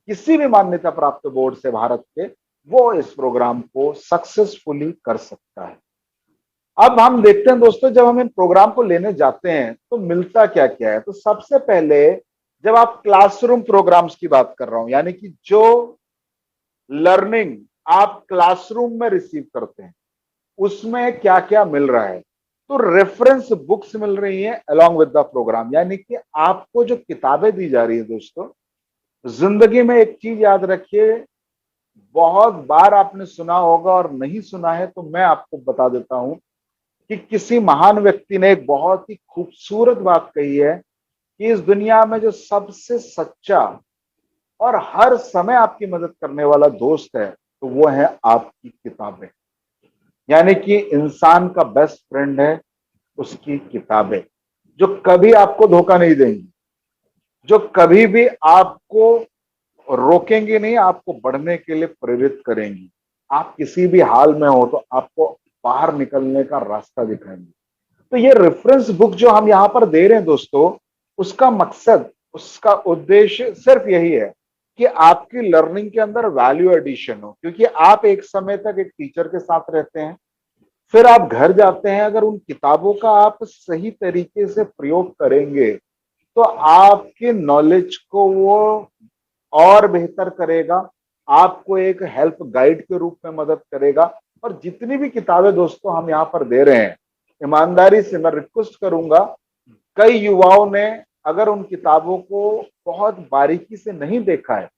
किसी भी मान्यता प्राप्त बोर्ड से भारत के, वो इस प्रोग्राम को सक्सेसफुली कर सकता है। अब हम देखते हैं दोस्तों, जब हम इन प्रोग्राम को लेने जाते हैं तो मिलता क्या क्या है। तो सबसे पहले, जब आप क्लासरूम प्रोग्राम्स की बात कर रहा हूं, यानी कि जो लर्निंग आप क्लासरूम में रिसीव करते हैं, उसमें क्या क्या मिल रहा है। तो रेफरेंस बुक्स मिल रही हैं अलोंग विद द प्रोग्राम। यानी कि आपको जो किताबें दी जा रही है दोस्तों, जिंदगी में एक चीज याद रखिए, बहुत बार आपने सुना होगा और नहीं सुना है तो मैं आपको बता देता हूं कि किसी महान व्यक्ति ने एक बहुत ही खूबसूरत बात कही है कि इस दुनिया में जो सबसे सच्चा और हर समय आपकी मदद करने वाला दोस्त है तो वो है आपकी किताबें। यानी कि इंसान का बेस्ट फ्रेंड है उसकी किताबें, जो कभी आपको धोखा नहीं देंगी, जो कभी भी आपको रोकेंगे नहीं, आपको बढ़ने के लिए प्रेरित करेंगी। आप किसी भी हाल में हो तो आपको बाहर निकलने का रास्ता दिखाएंगे। तो ये रेफरेंस बुक जो हम यहाँ पर दे रहे हैं दोस्तों, उसका मकसद, उसका उद्देश्य सिर्फ यही है कि आपकी लर्निंग के अंदर वैल्यू एडिशन हो। क्योंकि आप एक समय तक एक टीचर के साथ रहते हैं, फिर आप घर जाते हैं, अगर उन किताबों का आप सही तरीके से प्रयोग करेंगे तो आपके नॉलेज को वो और बेहतर करेगा, आपको एक हेल्प गाइड के रूप में मदद करेगा। और जितनी भी किताबें दोस्तों हम यहाँ पर दे रहे हैं, ईमानदारी से मैं रिक्वेस्ट करूंगा, कई युवाओं ने अगर उन किताबों को बहुत बारीकी से नहीं देखा है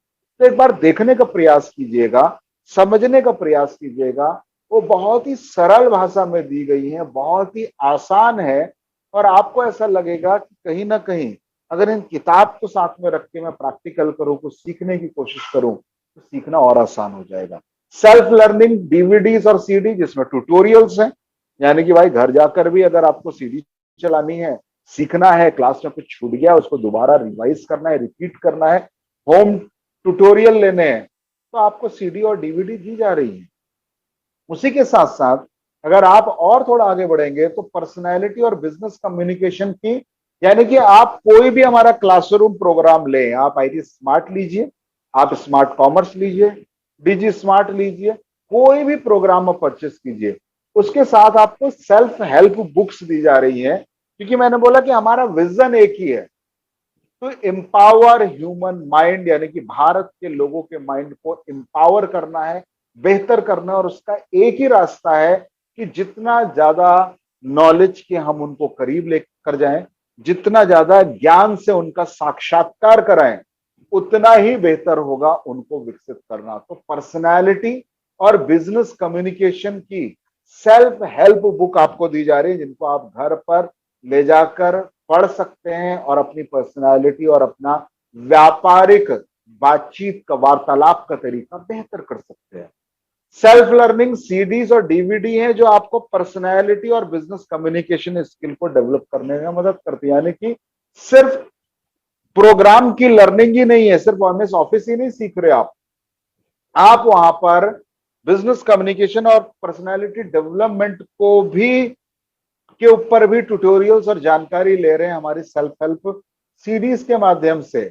तो एक बार देखने का प्रयास कीजिएगा, समझने का प्रयास कीजिएगा। वो बहुत ही सरल भाषा में दी गई है, बहुत ही आसान है, और आपको ऐसा लगेगा कि कहीं ना कहीं अगर इन किताब को साथ में रख के मैं प्रैक्टिकल करूं, कुछ सीखने की कोशिश करूं, तो सीखना और आसान हो जाएगा। सेल्फ लर्निंग डीवीडीज और सीडी जिसमें ट्यूटोरियल्स हैं, यानी कि भाई घर जाकर भी अगर आपको सीडी चलानी है, सीखना है, क्लास में कुछ छूट गया उसको दोबारा रिवाइज करना है, रिपीट करना है, होम ट्यूटोरियल लेने हैं, तो आपको सीडी और डीवीडी दी जा रही है। उसी के साथ साथ अगर आप और थोड़ा आगे बढ़ेंगे तो पर्सनैलिटी और बिजनेस कम्युनिकेशन की, यानी कि आप कोई भी हमारा क्लासरूम प्रोग्राम लें, आप आईटी स्मार्ट लीजिए, आप स्मार्ट कॉमर्स लीजिए, डीजी स्मार्ट लीजिए, कोई भी प्रोग्राम आप परचेस कीजिए, उसके साथ आपको सेल्फ हेल्प बुक्स दी जा रही है, क्योंकि मैंने बोला कि हमारा विजन एक ही है, तो एम्पावर ह्यूमन माइंड, यानी कि भारत के लोगों के माइंड को एम्पावर करना है, बेहतर करना है, और उसका एक ही रास्ता है कि जितना ज्यादा नॉलेज के हम उनको करीब लेकर जाएं, जितना ज्यादा ज्ञान से उनका साक्षात्कार कराएं, उतना ही बेहतर होगा उनको विकसित करना। तो पर्सनालिटी और बिजनेस कम्युनिकेशन की सेल्फ हेल्प बुक आपको दी जा रही है, जिनको आप घर पर ले जाकर पढ़ सकते हैं और अपनी पर्सनालिटी और अपना व्यापारिक बातचीत का, वार्तालाप का तरीका बेहतर कर सकते हैं। सेल्फ लर्निंग सीडीज और डीवीडी हैं जो आपको पर्सनालिटी और बिजनेस कम्युनिकेशन स्किल को डेवलप करने में मदद करती है, यानी कि सिर्फ प्रोग्राम की लर्निंग ही नहीं है, सिर्फ एमएस ऑफिस ही नहीं सीख रहे आप वहां पर बिजनेस कम्युनिकेशन और पर्सनालिटी डेवलपमेंट को भी के ऊपर भी ट्यूटोरियल्स और जानकारी ले रहे हैं हमारी सेल्फ हेल्प सीरीज के माध्यम से।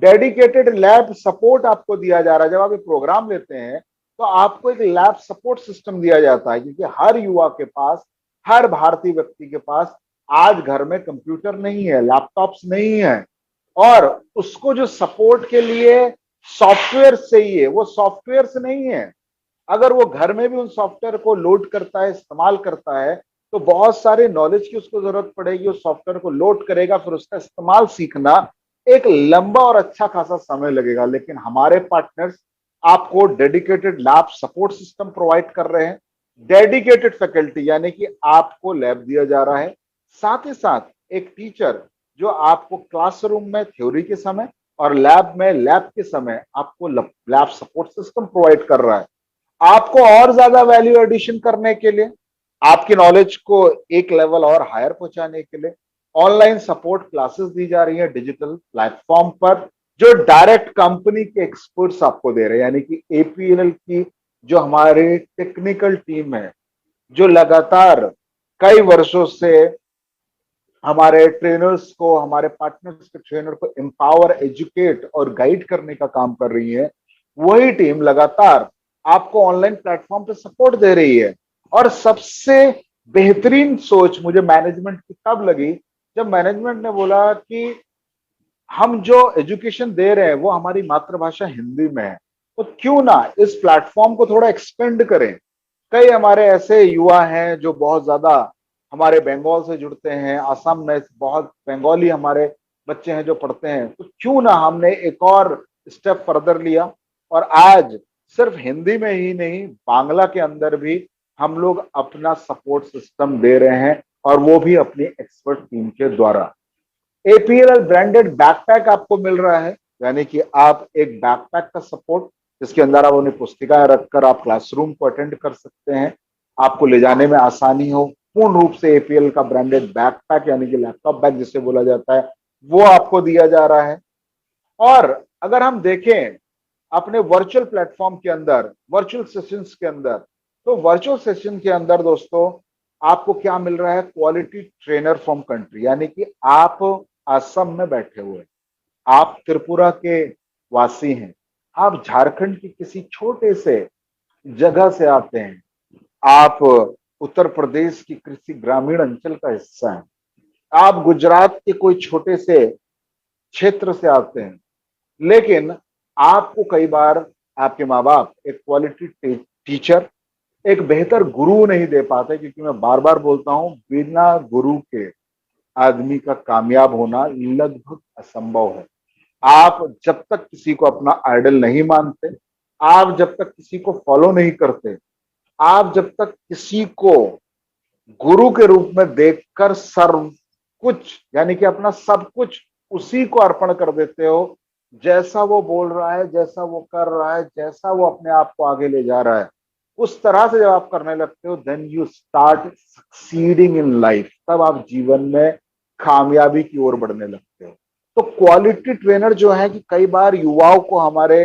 डेडिकेटेड लैब सपोर्ट आपको दिया जा रहा है, जब आप ये प्रोग्राम लेते हैं तो आपको एक लैब सपोर्ट सिस्टम दिया जाता है, क्योंकि हर युवा के पास, हर भारतीय व्यक्ति के पास आज घर में कंप्यूटर नहीं है, लैपटॉप्स नहीं है, और उसको जो सपोर्ट के लिए सॉफ्टवेयर चाहिए वो सॉफ्टवेयर से नहीं है। अगर वो घर में भी उन सॉफ्टवेयर को लोड करता है, इस्तेमाल करता है, तो बहुत सारे नॉलेज की उसको जरूरत पड़ेगी, उस सॉफ्टवेयर को लोड करेगा, फिर उसका इस्तेमाल सीखना एक लंबा और अच्छा खासा समय लगेगा। लेकिन हमारे पार्टनर्स आपको dedicated lab support system provide कर रहे हैं, डेडिकेटेड फैकल्टी, यानी कि आपको लैब दिया जा रहा है, साथ ही साथ एक टीचर जो आपको क्लासरूम में थ्योरी के समय और लैब में लैब के समय आपको लैब सपोर्ट सिस्टम प्रोवाइड कर रहा है। आपको और ज्यादा वैल्यू एडिशन करने के लिए, आपकी नॉलेज को एक लेवल और हायर पहुंचाने के लिए ऑनलाइन सपोर्ट क्लासेस दी जा रही है डिजिटल प्लेटफॉर्म पर, जो डायरेक्ट कंपनी के एक्सपर्ट्स आपको दे रहे हैं, यानी कि एपीएलएल की जो हमारी टेक्निकल टीम है, जो लगातार कई वर्षों से हमारे ट्रेनर्स को, हमारे पार्टनर्स के ट्रेनर को एम्पावर, एजुकेट और गाइड करने का काम कर रही है, वही टीम लगातार आपको ऑनलाइन प्लेटफॉर्म पे सपोर्ट दे रही है। और सबसे बेहतरीन सोच मुझे मैनेजमेंट की तब लगी जब मैनेजमेंट ने बोला कि हम जो एजुकेशन दे रहे हैं वो हमारी मातृभाषा हिंदी में है, तो क्यों ना इस प्लेटफॉर्म को थोड़ा एक्सपेंड करें। कई हमारे ऐसे युवा हैं जो बहुत ज्यादा हमारे बंगाल से जुड़ते हैं, असम में बहुत बंगाली हमारे बच्चे हैं जो पढ़ते हैं, तो क्यों ना हमने एक और स्टेप फर्दर लिया और आज सिर्फ हिंदी में ही नहीं, बांग्ला के अंदर भी हम लोग अपना सपोर्ट सिस्टम दे रहे हैं, और वो भी अपनी एक्सपर्ट टीम के द्वारा। एपीएलएल ब्रांडेड बैकपैक आपको मिल रहा है, यानी कि आप एक बैकपैक का सपोर्ट, जिसके अंदर आप अपनी पुस्तिकाएं रखकर आप क्लासरूम को अटेंड कर सकते हैं, आपको ले जाने में आसानी हो। पूर्ण रूप से एपीएल का ब्रांडेड बैकपैक, यानी कि लैपटॉप बैग जिसे बोला जाता है, वो आपको दिया जा रहा है। और अगर हम देखें अपने वर्चुअल प्लेटफॉर्म के अंदर, वर्चुअल सेशंस के अंदर, तो वर्चुअल सेशन के अंदर दोस्तों आपको क्या मिल रहा है? क्वालिटी ट्रेनर फ्रॉम कंट्री, यानी कि आप असम में बैठे हुए, आप त्रिपुरा के वासी हैं, आप झारखंड की किसी छोटे से जगह से आते हैं, आप उत्तर प्रदेश की किसी ग्रामीण अंचल का हिस्सा है, आप गुजरात के कोई छोटे से क्षेत्र से आते हैं, लेकिन आपको कई बार आपके माँ बाप एक क्वालिटी टीचर, एक बेहतर गुरु नहीं दे पाते, क्योंकि मैं बार बार बोलता हूं बिना गुरु के आदमी का कामयाब होना लगभग असंभव है। आप जब तक किसी को अपना आइडल नहीं मानते, आप जब तक किसी को फॉलो नहीं करते, आप जब तक किसी को गुरु के रूप में देखकर सर्व कुछ, यानी कि अपना सब कुछ उसी को अर्पण कर देते हो, जैसा वो बोल रहा है, जैसा वो कर रहा है, जैसा वो अपने आप को आगे ले जा रहा है, उस तरह से जब आप करने लगते हो, then you start succeeding in life, तब आप जीवन में कामयाबी की ओर बढ़ने लगते हो। तो क्वालिटी ट्रेनर जो है कि कई बार युवाओं को, हमारे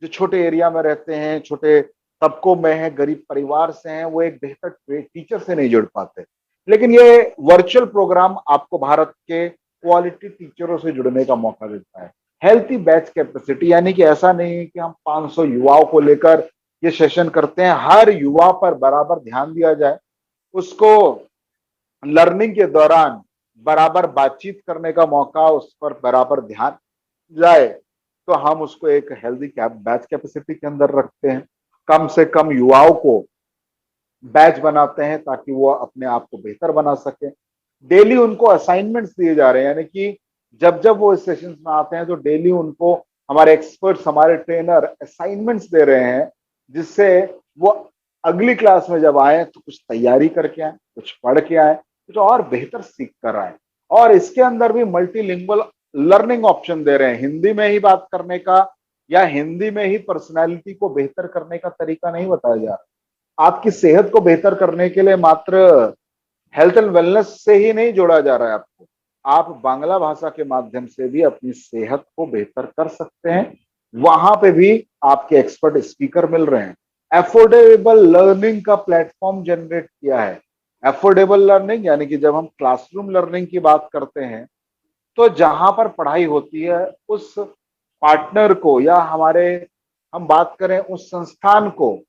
जो छोटे एरिया में रहते हैं, छोटे तबकों में हैं, गरीब परिवार से हैं, वो एक बेहतर टीचर से नहीं जुड़ पाते। लेकिन ये वर्चुअल प्रोग्राम आपको भारत के क्वालिटी टीचरों से जुड़ने का मौका देता है। हेल्थी बैच कैपेसिटी, यानी कि ऐसा नहीं है कि हम 500 युवाओं को लेकर ये सेशन करते हैं, हर युवा पर बराबर ध्यान दिया जाए, उसको लर्निंग के दौरान बराबर बातचीत करने का मौका उस पर बराबर ध्यान जाए, तो हम उसको एक हेल्दी बैच कैपेसिटी के अंदर रखते हैं। कम से कम युवाओं को बैच बनाते हैं ताकि वो अपने आप को बेहतर बना सके। डेली उनको असाइनमेंट्स दिए जा रहे हैं, यानी कि जब जब वो इस सेशंस में आते हैं तो डेली उनको हमारे एक्सपर्ट्स, हमारे ट्रेनर असाइनमेंट्स दे रहे हैं, जिससे वो अगली क्लास में जब आए तो कुछ तैयारी करके आए, कुछ पढ़ के आए, कुछ और बेहतर सीख कर आए। और इसके अंदर भी मल्टीलिंगुअल लर्निंग ऑप्शन दे रहे हैं। हिंदी में ही बात करने का या हिंदी में ही पर्सनैलिटी को बेहतर करने का तरीका नहीं बताया जा रहा। आपकी सेहत को बेहतर करने के लिए मात्र हेल्थ एंड वेलनेस से ही नहीं जोड़ा जा रहा है आपको, आप बांग्ला भाषा के माध्यम से भी अपनी सेहत को बेहतर कर सकते हैं। वहां पे भी आपके एक्सपर्ट स्पीकर मिल रहे हैं। एफोर्डेबल लर्निंग का प्लेटफॉर्म जनरेट किया है। एफोर्डेबल लर्निंग यानी कि जब हम क्लासरूम लर्निंग की बात करते हैं तो जहां पर पढ़ाई होती है उस पार्टनर को या हमारे हम बात करें उस संस्थान को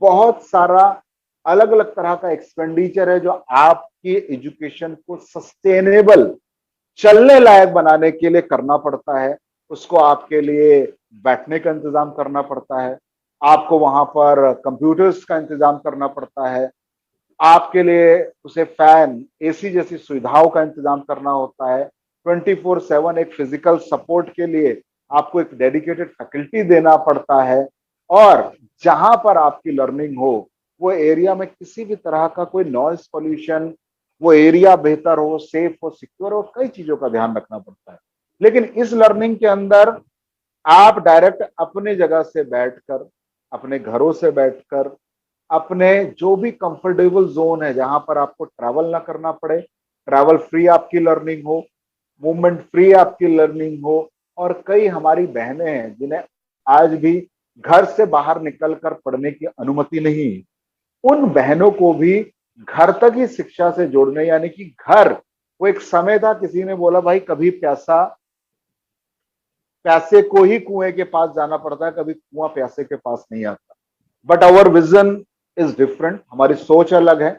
बहुत सारा अलग अलग तरह का एक्सपेंडिचर है जो आपकी एजुकेशन को सस्टेनेबल, चलने लायक बनाने के लिए करना पड़ता है। उसको आपके लिए बैठने का इंतजाम करना पड़ता है, आपको वहां पर कंप्यूटर्स का इंतजाम करना पड़ता है, आपके लिए उसे फैन, एसी जैसी सुविधाओं का इंतजाम करना होता है। 24/7 एक फिजिकल सपोर्ट के लिए आपको एक डेडिकेटेड फैकल्टी देना पड़ता है। और जहां पर आपकी लर्निंग हो वो एरिया में किसी भी तरह का कोई नॉइस पॉल्यूशन, वो एरिया बेहतर हो, सेफ हो, सिक्योर हो, कई चीजों का ध्यान रखना पड़ता है। लेकिन इस लर्निंग के अंदर आप डायरेक्ट अपने जगह से बैठकर, अपने घरों से बैठकर, अपने जो भी कंफर्टेबल जोन है जहां पर आपको ट्रैवल ना करना पड़े, ट्रैवल फ्री आपकी लर्निंग हो, मूवमेंट फ्री आपकी लर्निंग हो। और कई हमारी बहनें हैं जिन्हें आज भी घर से बाहर निकलकर पढ़ने की अनुमति नहीं है, उन बहनों को भी घर तक ही शिक्षा से जोड़ने, यानी कि घर, वो एक समय था किसी ने बोला भाई कभी प्यासा प्यासे को ही कुएं के पास जाना पड़ता है, कभी कुआं प्यासे के पास नहीं आता। But our vision is different, हमारी सोच अलग है,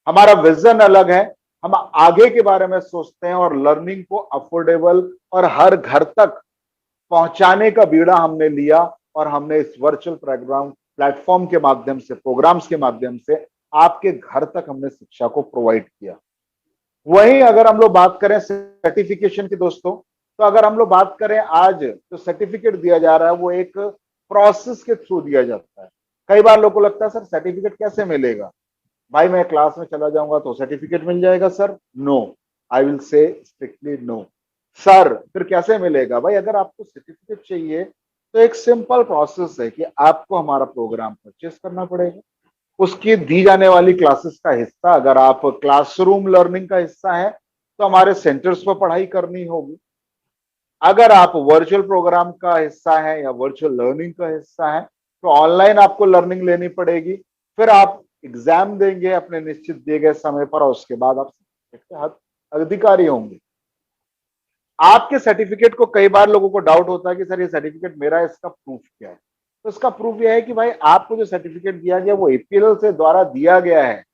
हमारा विजन अलग है। हम आगे के बारे में सोचते हैं और लर्निंग को अफोर्डेबल और हर घर तक पहुंचाने का बीड़ा हमने लिया। और हमने इस वर्चुअल प्रोग्राम प्लेटफॉर्म के माध्यम से, प्रोग्राम्स के माध्यम से आपके घर तक हमने शिक्षा को प्रोवाइड किया। वहीं अगर हम लोग बात करें सर्टिफिकेशन की दोस्तों, तो अगर हम लोग बात करें आज जो सर्टिफिकेट दिया जा रहा है वो एक प्रोसेस के थ्रू दिया जाता है। कई बार लोगों को लगता है सर सर्टिफिकेट कैसे मिलेगा, भाई मैं क्लास में चला जाऊंगा तो सर्टिफिकेट मिल जाएगा sir? No, I will say strictly no. Sir फिर कैसे मिलेगा? भाई अगर आपको सर्टिफिकेट चाहिए तो एक सिंपल प्रोसेस है कि आपको हमारा प्रोग्राम परचेस करना पड़ेगा, उसकी दी जाने वाली क्लासेस का हिस्सा, अगर आप क्लासरूम लर्निंग का हिस्सा है तो हमारे सेंटर्स पर पढ़ाई करनी होगी। अगर आप वर्चुअल प्रोग्राम का हिस्सा है या वर्चुअल लर्निंग का हिस्सा है तो ऑनलाइन आपको लर्निंग लेनी पड़ेगी। फिर आप एग्जाम देंगे अपने निश्चित दिए गए समय पर और उसके बाद आप सर्टिफिकेट के अधिकारी होंगे। आपके सर्टिफिकेट को कई बार लोगों को डाउट होता है कि सर ये सर्टिफिकेट मेरा है, इसका प्रूफ क्या है? तो इसका प्रूफ यह है कि भाई आपको जो सर्टिफिकेट दिया गया वो एपीएल से द्वारा दिया गया है।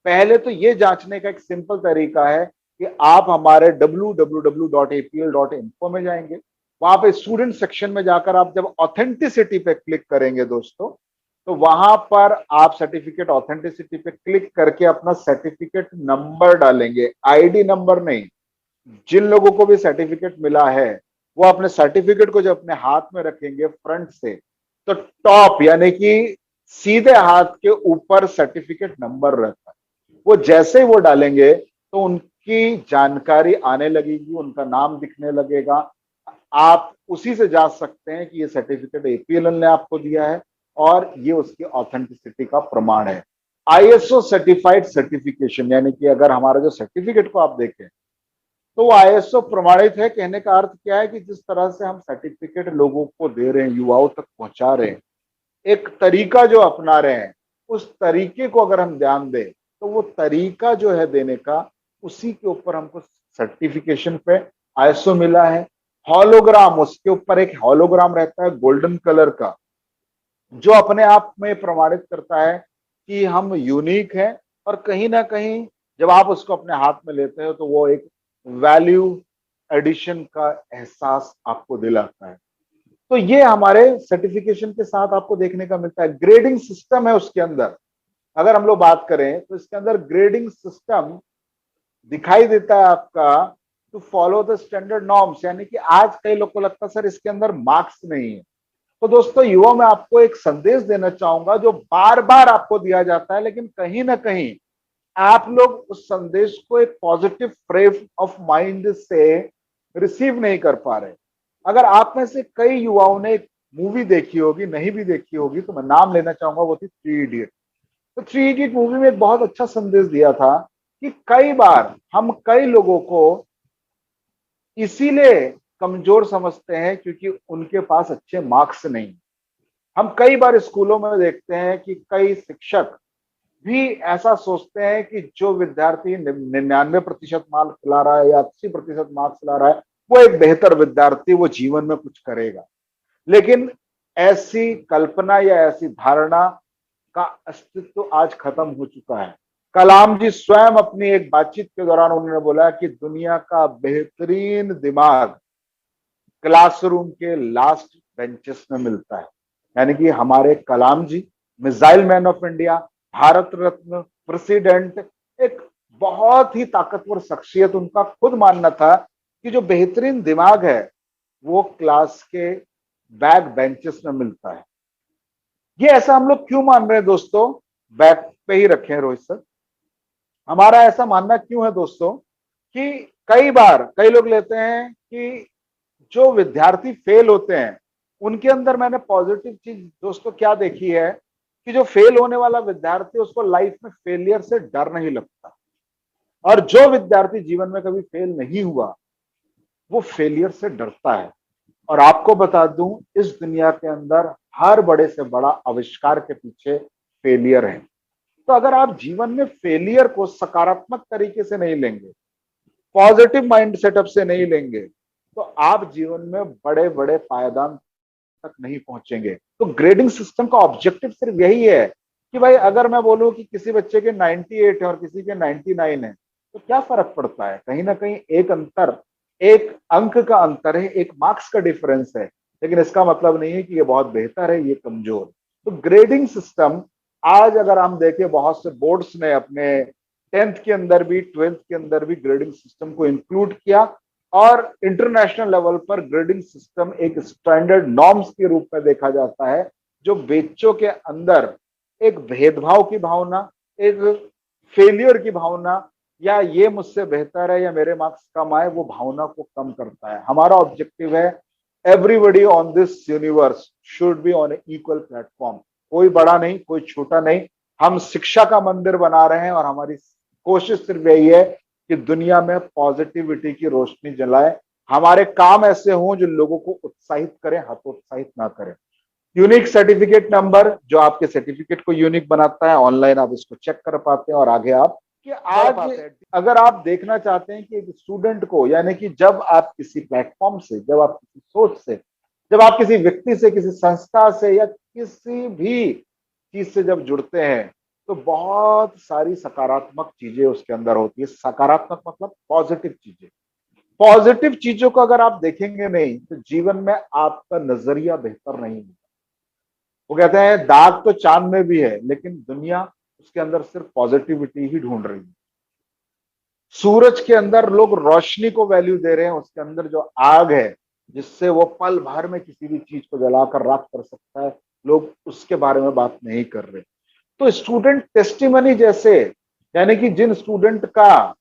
पहले तो ये जांचने का एक सिंपल तरीका है कि आप हमारे www.apl.info में जाएंगे, वहां पे स्टूडेंट सेक्शन में जाकर आप जब ऑथेंटिसिटी पे क्लिक करेंगे दोस्तों, तो वहां पर आप सर्टिफिकेट ऑथेंटिसिटी पे क्लिक करके अपना सर्टिफिकेट नंबर डालेंगे, आईडी नंबर नहीं। जिन लोगों को भी सर्टिफिकेट मिला है वो अपने सर्टिफिकेट को जब अपने हाथ में रखेंगे फ्रंट से, तो टॉप यानी कि सीधे हाथ के ऊपर सर्टिफिकेट नंबर रहता है। वो जैसे ही वो डालेंगे तो उनकी जानकारी आने लगेगी, उनका नाम दिखने लगेगा। आप उसी से जांच सकते हैं कि ये सर्टिफिकेट एपीएल ने आपको दिया है और ये उसकी ऑथेंटिसिटी का प्रमाण है। आईएसओ सर्टिफाइड सर्टिफिकेशन, यानी कि अगर हमारा जो सर्टिफिकेट को आप देखें तो वो आईएसओ प्रमाणित है। कहने का अर्थ क्या है कि जिस तरह से हम सर्टिफिकेट लोगों को दे रहे हैं, युवाओं तक पहुंचा रहे हैं, एक तरीका जो अपना रहे हैं, उस तरीके को अगर हम ध्यान दें तो वो तरीका जो है देने का, उसी के ऊपर हमको सर्टिफिकेशन पे आईएसओ मिला है। हॉलोग्राम, उसके ऊपर एक हॉलोग्राम रहता है गोल्डन कलर का, जो अपने आप में प्रमाणित करता है कि हम यूनिक हैं। और कहीं ना कहीं जब आप उसको अपने हाथ में लेते हो तो वो एक वैल्यू एडिशन का एहसास आपको दिलाता है। तो ये हमारे सर्टिफिकेशन के साथ आपको देखने का मिलता है। ग्रेडिंग सिस्टम है उसके अंदर, अगर हम लोग बात करें तो इसके अंदर ग्रेडिंग सिस्टम दिखाई देता है आपका, to follow the standard norms, यानी कि आज कई लोग को लगता है सर इसके अंदर मार्क्स नहीं है। तो दोस्तों युवा, मैं आपको एक संदेश देना चाहूंगा जो बार बार आपको दिया जाता है, लेकिन कहीं ना कहीं आप लोग उस संदेश को एक पॉजिटिव फ्रेम ऑफ माइंड से रिसीव नहीं कर पा रहे। अगर आप में से कई युवाओं ने एक मूवी देखी होगी, नहीं भी देखी होगी तो मैं नाम लेना चाहूंगा, वो थी थ्री इडियट। तो थ्री इडियट मूवी में एक बहुत अच्छा संदेश दिया था कि कई बार हम कई लोगों को इसीलिए कमजोर समझते हैं क्योंकि उनके पास अच्छे मार्क्स नहीं। हम कई बार स्कूलों में देखते हैं कि कई शिक्षक भी ऐसा सोचते हैं कि जो विद्यार्थी 99% मार्क्स ला रहा है या 80% मार्क्स ला रहा है, वो एक बेहतर विद्यार्थी, वो जीवन में कुछ करेगा। लेकिन ऐसी कल्पना या ऐसी धारणा का अस्तित्व आज खत्म हो चुका है। कलाम जी स्वयं अपनी एक बातचीत के दौरान उन्होंने बोला कि दुनिया का बेहतरीन दिमाग क्लासरूम के लास्ट बेंचेस में मिलता है। यानी कि हमारे Kalam ji, missile man of India, Bharat Ratna, president, एक बहुत ही ताकतवर शख्सियत, उनका खुद मानना था कि जो बेहतरीन दिमाग है वो क्लास के बैक बेंचेस में मिलता है। ये ऐसा हम लोग क्यों मान रहे हैं दोस्तों? बैक पे ही रखें रोहित सर। हमारा ऐसा मानना क्यों है दोस्तों कि कई बार कई लोग लेते हैं कि जो विद्यार्थी फेल होते हैं उनके अंदर मैंने पॉजिटिव चीज दोस्तों क्या देखी है कि जो फेल होने वाला विद्यार्थी, उसको लाइफ में फेलियर से डर नहीं लगता। और जो विद्यार्थी जीवन में कभी फेल नहीं हुआ वो फेलियर से डरता है। और आपको बता दूं, इस दुनिया के अंदर हर बड़े से बड़ा आविष्कार के पीछे फेलियर है। तो अगर आप जीवन में फेलियर को सकारात्मक तरीके से नहीं लेंगे, पॉजिटिव माइंड सेटअप से नहीं लेंगे, तो आप जीवन में बड़े बड़े पायदान तक नहीं पहुंचेंगे। तो ग्रेडिंग सिस्टम का ऑब्जेक्टिव सिर्फ यही है कि भाई अगर मैं बोलूं कि किसी बच्चे के 98 है और किसी के 99 है, तो क्या फर्क पड़ता है? कहीं ना कहीं एक अंतर, एक अंक का अंतर है, एक मार्क्स का डिफरेंस है। लेकिन इसका मतलब नहीं है कि ये बहुत बेहतर है, ये कमजोर। तो ग्रेडिंग सिस्टम आज अगर हम देखें, बहुत से बोर्ड्स ने अपने 10th के अंदर भी 12th के अंदर भी ग्रेडिंग सिस्टम को इंक्लूड किया। और इंटरनेशनल लेवल पर ग्रेडिंग सिस्टम एक स्टैंडर्ड नॉर्म्स के रूप में देखा जाता है, जो बच्चों के अंदर एक भेदभाव की भावना, एक फेलियर की भावना, या ये मुझसे बेहतर है या मेरे मार्क्स कम आए, वो भावना को कम करता है। हमारा ऑब्जेक्टिव है everybody on this universe should be on equal platform. कोई बड़ा नहीं, कोई छोटा नहीं। हम शिक्षा का मंदिर बना रहे हैं और हमारी कोशिश सिर्फ यही है कि दुनिया में पॉजिटिविटी की रोशनी जलाए। हमारे काम ऐसे हों जो लोगों को उत्साहित करें, हतोत्साहित ना करें। यूनिक सर्टिफिकेट नंबर जो आपके सर्टिफिकेट को यूनिक बनाता है, ऑनलाइन आप इसको चेक कर पाते हैं और आगे आप कि आज अगर आप देखना चाहते हैं कि एक स्टूडेंट को, यानी कि जब आप किसी प्लेटफॉर्म से, जब आप किसी सोच से, जब आप किसी व्यक्ति से, किसी संस्था से या किसी भी चीज से जब जुड़ते हैं, तो बहुत सारी सकारात्मक चीजें उसके अंदर होती है। सकारात्मक मतलब पॉजिटिव चीजें। पॉजिटिव चीजों को अगर आप देखेंगे नहीं तो जीवन में आपका नजरिया बेहतर नहीं होगा। वो कहते हैं दाग तो चांद में भी है, लेकिन दुनिया उसके अंदर सिर्फ पॉजिटिविटी ही ढूंढ रही है। सूरज के अंदर लोग रोशनी को वैल्यू दे रहे हैं, उसके अंदर जो आग है जिससे वो पल भर में किसी भी चीज को जलाकर राख कर सकता है, लोग उसके बारे में बात नहीं कर रहे। तो स्टूडेंट टेस्टिमनी जैसे, यानी कि जिन स्टूडेंट का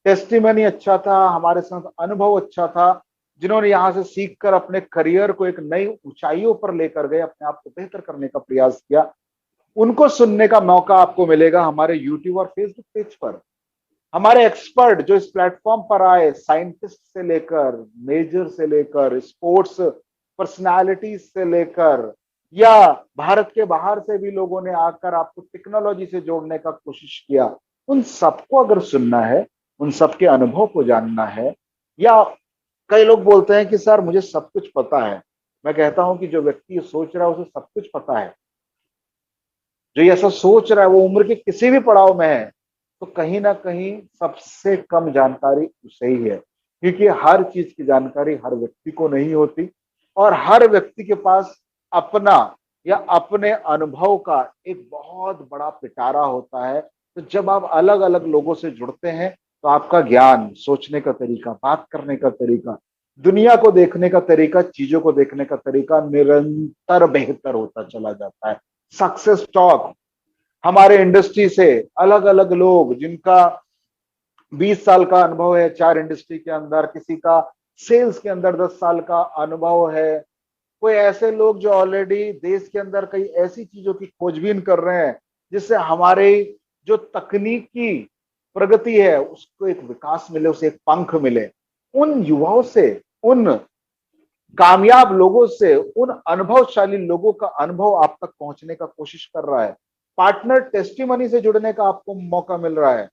टेस्टिमनी अच्छा था, हमारे साथ अनुभव अच्छा था, जिन्होंने यहाँ से सीख कर अपने करियर को एक नई ऊंचाइयों पर लेकर गए, अपने आप को बेहतर करने का प्रयास किया, उनको सुनने का मौका आपको मिलेगा हमारे यूट्यूब और फेसबुक पेज पर। हमारे एक्सपर्ट जो इस प्लेटफॉर्म पर आए, साइंटिस्ट से लेकर, मेजर से लेकर, स्पोर्ट्स पर्सनालिटीज से लेकर, या भारत के बाहर से भी लोगों ने आकर आपको टेक्नोलॉजी से जोड़ने का कोशिश किया, उन सबको अगर सुनना है, उन सबके अनुभव को जानना है, या कई लोग बोलते हैं कि सर मुझे सब कुछ पता है। मैं कहता हूं कि जो व्यक्ति ये सोच रहा है उसे सब कुछ पता है। जो ये ऐसा सोच रहा है वो उम्र के किसी भी पड़ाव में है, तो कहीं ना कहीं सबसे कम जानकारी उसे ही है, क्योंकि हर चीज की जानकारी हर व्यक्ति को नहीं होती, और हर व्यक्ति के पास अपना या अपने अनुभव का एक बहुत बड़ा पिटारा होता है। तो जब आप अलग अलग लोगों से जुड़ते हैं, तो आपका ज्ञान, सोचने का तरीका, बात करने का तरीका, दुनिया को देखने का तरीका, चीजों को देखने का तरीका निरंतर बेहतर होता चला जाता है। सक्सेस टॉक, हमारे इंडस्ट्री से अलग अलग लोग जिनका 20 साल का अनुभव है चार इंडस्ट्री के अंदर, किसी का सेल्स के अंदर 10 साल का अनुभव है, कोई ऐसे लोग जो ऑलरेडी देश के अंदर कई ऐसी चीजों की खोजबीन कर रहे हैं जिससे हमारे जो तकनीकी प्रगति है उसको एक विकास मिले, उसे एक पंख मिले। उन युवाओं से, उन कामयाब लोगों से, उन अनुभवशाली लोगों का अनुभव आप तक पहुंचने का कोशिश कर रहा है। पार्टनर टेस्टिमनी से जुड़ने का आपको मौका मिल रहा है,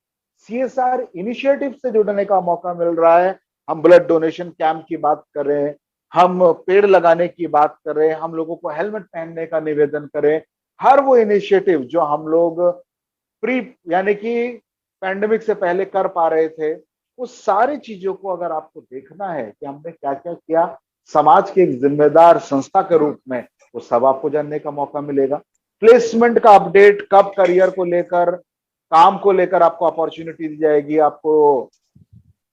सीएसआर इनिशिएटिव से जुड़ने का मौका मिल रहा है। हम ब्लड डोनेशन कैंप की बात कर रहे हैं, हम पेड़ लगाने की बात कर रहे हैं, हम लोगों को हेलमेट पहनने का निवेदन करें। हर वो इनिशिएटिव जो हम लोग प्री यानी कि पैंडेमिक से पहले कर पा रहे थे, उस सारी चीजों को अगर आपको देखना है कि हमने क्या क्या किया समाज के एक जिम्मेदार संस्था के रूप में, वो सब आपको जानने का मौका मिलेगा। प्लेसमेंट का अपडेट, कब करियर को लेकर, काम को लेकर आपको अपॉर्चुनिटी दी जाएगी, आपको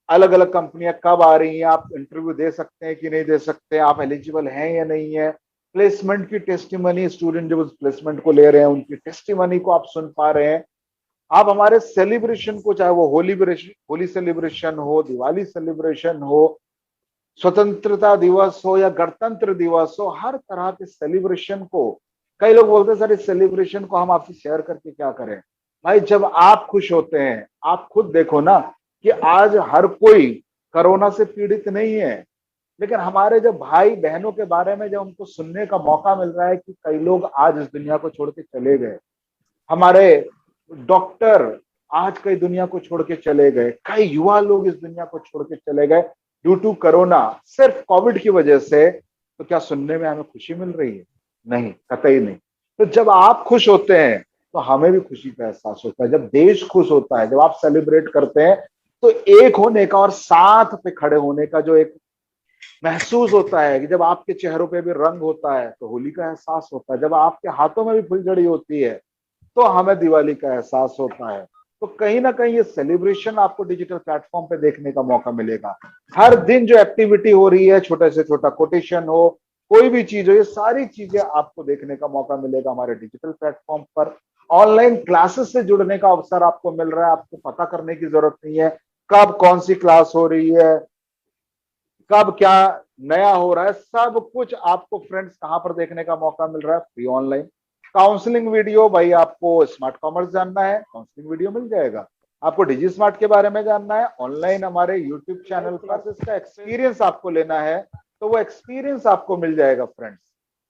अलग अलग कंपनियां कब आ रही हैं, आप इंटरव्यू दे सकते हैं कि नहीं दे सकते, आप एलिजिबल हैं या नहीं है, प्लेसमेंट की टेस्टिमनी, स्टूडेंट जो प्लेसमेंट को ले रहे हैं उनकी टेस्टिमनी को आप सुन पा रहे हैं। आप हमारे सेलिब्रेशन को, चाहे वो होली सेलिब्रेशन हो, दिवाली सेलिब्रेशन हो, स्वतंत्रता दिवस हो या गणतंत्र दिवस हो, हर तरह के सेलिब्रेशन को, कई लोग बोलते हैं सर इस सेलिब्रेशन को हम आपसे शेयर करके क्या करें। भाई जब आप खुश होते हैं, आप खुद देखो ना कि आज हर कोई कोरोना से पीड़ित नहीं है, लेकिन हमारे जब भाई बहनों के बारे में जब हमको सुनने का मौका मिल रहा है कि कई लोग आज इस दुनिया को छोड़ के चले गए, हमारे डॉक्टर आज कई दुनिया को छोड़ के चले गए, कई युवा लोग इस दुनिया को छोड़ के चले गए ड्यू टू कोरोना, सिर्फ कोविड की वजह से, तो क्या सुनने में हमें खुशी मिल रही है? नहीं, कतई नहीं। तो जब आप खुश होते हैं तो हमें भी खुशी का एहसास होता है, जब देश खुश होता है, जब आप सेलिब्रेट करते हैं, तो एक होने का और साथ पे खड़े होने का जो एक महसूस होता है, कि जब आपके चेहरों पे भी रंग होता है तो होली का एहसास होता है, जब आपके हाथों में भी फुलझड़ी होती है तो हमें दिवाली का एहसास होता है। तो कहीं ना कहीं ये सेलिब्रेशन आपको डिजिटल प्लेटफॉर्म पे देखने का मौका मिलेगा। हर दिन जो एक्टिविटी हो रही है, छोटे से छोटा कोटेशन हो, कोई भी चीज हो, ये सारी चीजें आपको देखने का मौका मिलेगा हमारे डिजिटल प्लेटफॉर्म पर। ऑनलाइन क्लासेस से जुड़ने का अवसर आपको मिल रहा है, आपको पता करने की जरूरत नहीं है कब कौन सी क्लास हो रही है, कब क्या नया हो रहा है, सब कुछ आपको फ्रेंड्स कहां पर देखने का मौका मिल रहा है, फ्री ऑनलाइन। काउंसलिंग वीडियो, भाई आपको स्मार्ट कॉमर्स जानना है, काउंसलिंग वीडियो मिल जाएगा। आपको डिजी स्मार्ट के बारे में जानना है, ऑनलाइन हमारे यूट्यूब चैनल पर इसका एक्सपीरियंस आपको लेना है, तो वो एक्सपीरियंस आपको मिल जाएगा फ्रेंड्स।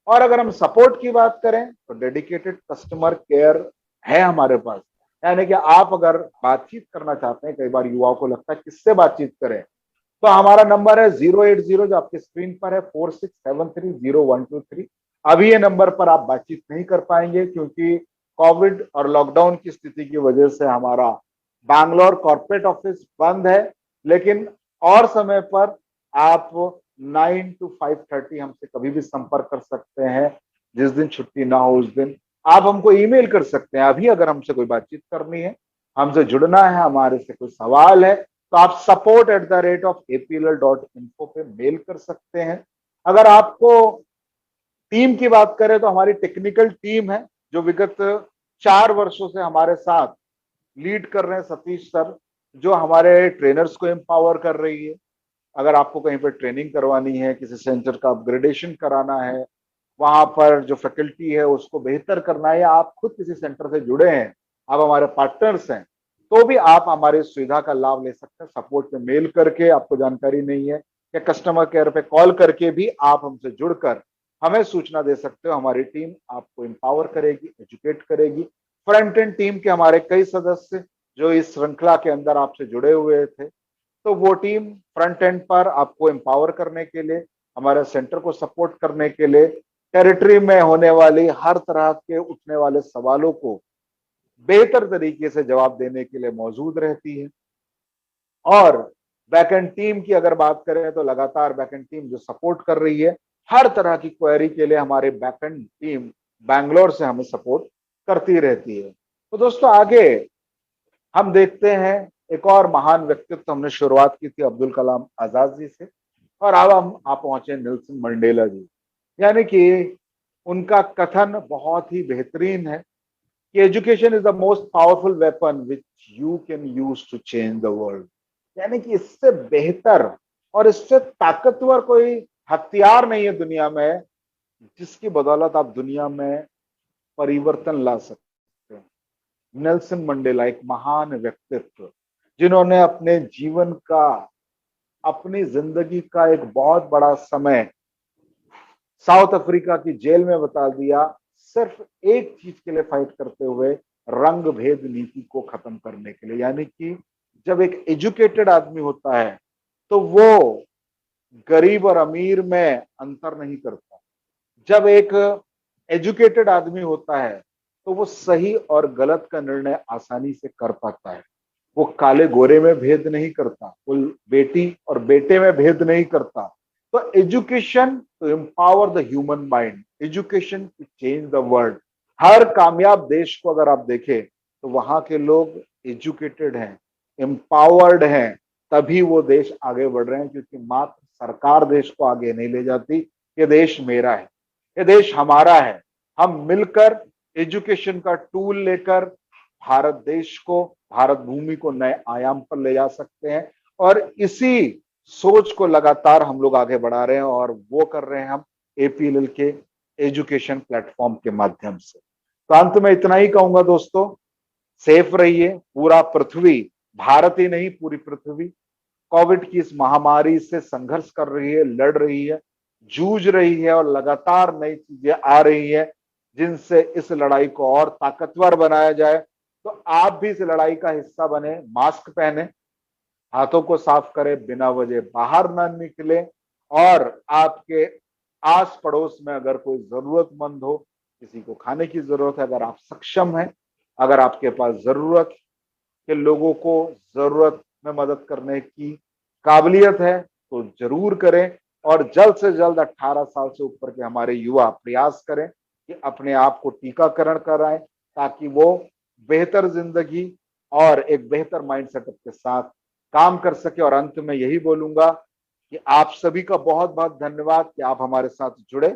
और अगर हम सपोर्ट की बात करें तो डेडिकेटेड कस्टमर केयर है हमारे पास। यानी कि आप अगर बातचीत करना चाहते हैं, कई बार युवाओं को लगता है किससे बातचीत करें, तो हमारा नंबर है 080 जो आपके स्क्रीन पर है 46730123। अभी ये नंबर पर आप बातचीत नहीं कर पाएंगे क्योंकि कोविड और लॉकडाउन की स्थिति की वजह से हमारा बैंगलोर कॉर्पोरेट ऑफिस बंद है, लेकिन और समय पर आप 9 to 5:30 हमसे कभी भी संपर्क कर सकते हैं। जिस दिन छुट्टी ना हो उस दिन आप हमको ईमेल कर सकते हैं। अभी अगर हमसे कोई बातचीत करनी है, हमसे जुड़ना है, हमारे से कोई सवाल है, तो आप support@apll.info पे मेल कर सकते हैं। अगर आपको टीम की बात करें तो हमारी टेक्निकल टीम है जो विगत 4 वर्षों से हमारे साथ लीड कर रहे हैं, सतीश सर, जो हमारे ट्रेनर्स को एम्पावर कर रही है। अगर आपको कहीं पर ट्रेनिंग करवानी है, किसी सेंटर का अपग्रेडेशन कराना है, वहां पर जो फैकल्टी है उसको बेहतर करना है, या आप खुद किसी सेंटर से जुड़े हैं, आप हमारे पार्टनर्स हैं, तो भी आप हमारी सुविधा का लाभ ले सकते हैं। सपोर्ट पे मेल करके, आपको जानकारी नहीं है, या कस्टमर केयर पे कॉल करके भी आप हमसे जुड़कर हमें सूचना दे सकते हो, हमारी टीम आपको एम्पावर करेगी, एजुकेट करेगी। फ्रंट एंड टीम के हमारे कई सदस्य जो इस श्रृंखला के अंदर आपसे जुड़े हुए थे, तो वो टीम फ्रंट एंड पर आपको एम्पावर करने के लिए, हमारे सेंटर को सपोर्ट करने के लिए, टेरिटरी में होने वाली हर तरह के उठने वाले सवालों को बेहतर तरीके से जवाब देने के लिए मौजूद रहती है। और बैकएंड टीम की अगर बात करें तो लगातार बैकएंड टीम जो सपोर्ट कर रही है, हर तरह की क्वेरी के लिए हमारे बैकएंड टीम बैंगलोर से हमें सपोर्ट करती रहती है। तो दोस्तों आगे हम देखते हैं एक और महान व्यक्तित्व। हमने शुरुआत की थी अब्दुल कलाम आजाद जी से, और अब हम आप पहुंचे नेल्सन मंडेला जी। यानी कि उनका कथन बहुत ही बेहतरीन है कि education is the most powerful weapon which you can use to change the world. यानी कि इससे बेहतर और इससे ताकतवर कोई हथियार नहीं है दुनिया में जिसकी बदौलत आप दुनिया में परिवर्तन ला सकते हैं। नेल्सन मंडेला एक महान व्यक्तित्व जिन्होंने अपने जीवन का, अपनी जिंदगी का एक बहुत बड़ा समय साउथ अफ्रीका की जेल में बता दिया, सिर्फ एक चीज के लिए फाइट करते हुए, रंग भेद नीति को खत्म करने के लिए। यानी कि जब एक एजुकेटेड आदमी होता है तो वो गरीब और अमीर में अंतर नहीं करता। जब एक एजुकेटेड आदमी होता है तो वो सही और गलत का निर्णय आसानी से कर पाता है। वो काले गोरे में भेद नहीं करता, वो बेटी और बेटे में भेद नहीं करता। तो education to empower the human mind, education to change the world. हर कामयाब देश को अगर आप देखें तो वहां के लोग एजुकेटेड हैं, एम्पावर्ड हैं, तभी वो देश आगे बढ़ रहे हैं। क्योंकि मात्र सरकार देश को आगे नहीं ले जाती। ये देश मेरा है, ये देश हमारा है। हम मिलकर एजुकेशन का टूल लेकर भारत देश को, भारत भूमि को नए आयाम पर ले जा सकते हैं। और इसी सोच को लगातार हम लोग आगे बढ़ा रहे हैं, और वो कर रहे हैं हम एपीएलएल के एजुकेशन प्लेटफॉर्म के माध्यम से। तो अंत में इतना ही कहूंगा दोस्तों, सेफ रहिए। पूरा पृथ्वी, भारत ही नहीं पूरी पृथ्वी कोविड की इस महामारी से संघर्ष कर रही है, लड़ रही है, जूझ रही है, और लगातार नई चीजें आ रही है जिनसे इस लड़ाई को और ताकतवर बनाया जाए। तो आप भी इस लड़ाई का हिस्सा बने, मास्क पहने, हाथों को साफ करें, बिना वजह बाहर ना निकले, और आपके आस पड़ोस में अगर कोई जरूरतमंद हो, किसी को खाने की जरूरत है, अगर आप सक्षम हैं, अगर आपके पास जरूरत के लोगों को जरूरत में मदद करने की काबिलियत है तो जरूर करें। और जल्द से जल्द 18 साल से ऊपर के हमारे युवा प्रयास करें कि अपने आप को टीकाकरण कराएं, ताकि वो बेहतर जिंदगी और एक बेहतर माइंड सेटअप के साथ काम कर सके। और अंत में यही बोलूंगा कि आप सभी का बहुत बहुत धन्यवाद कि आप हमारे साथ जुड़े।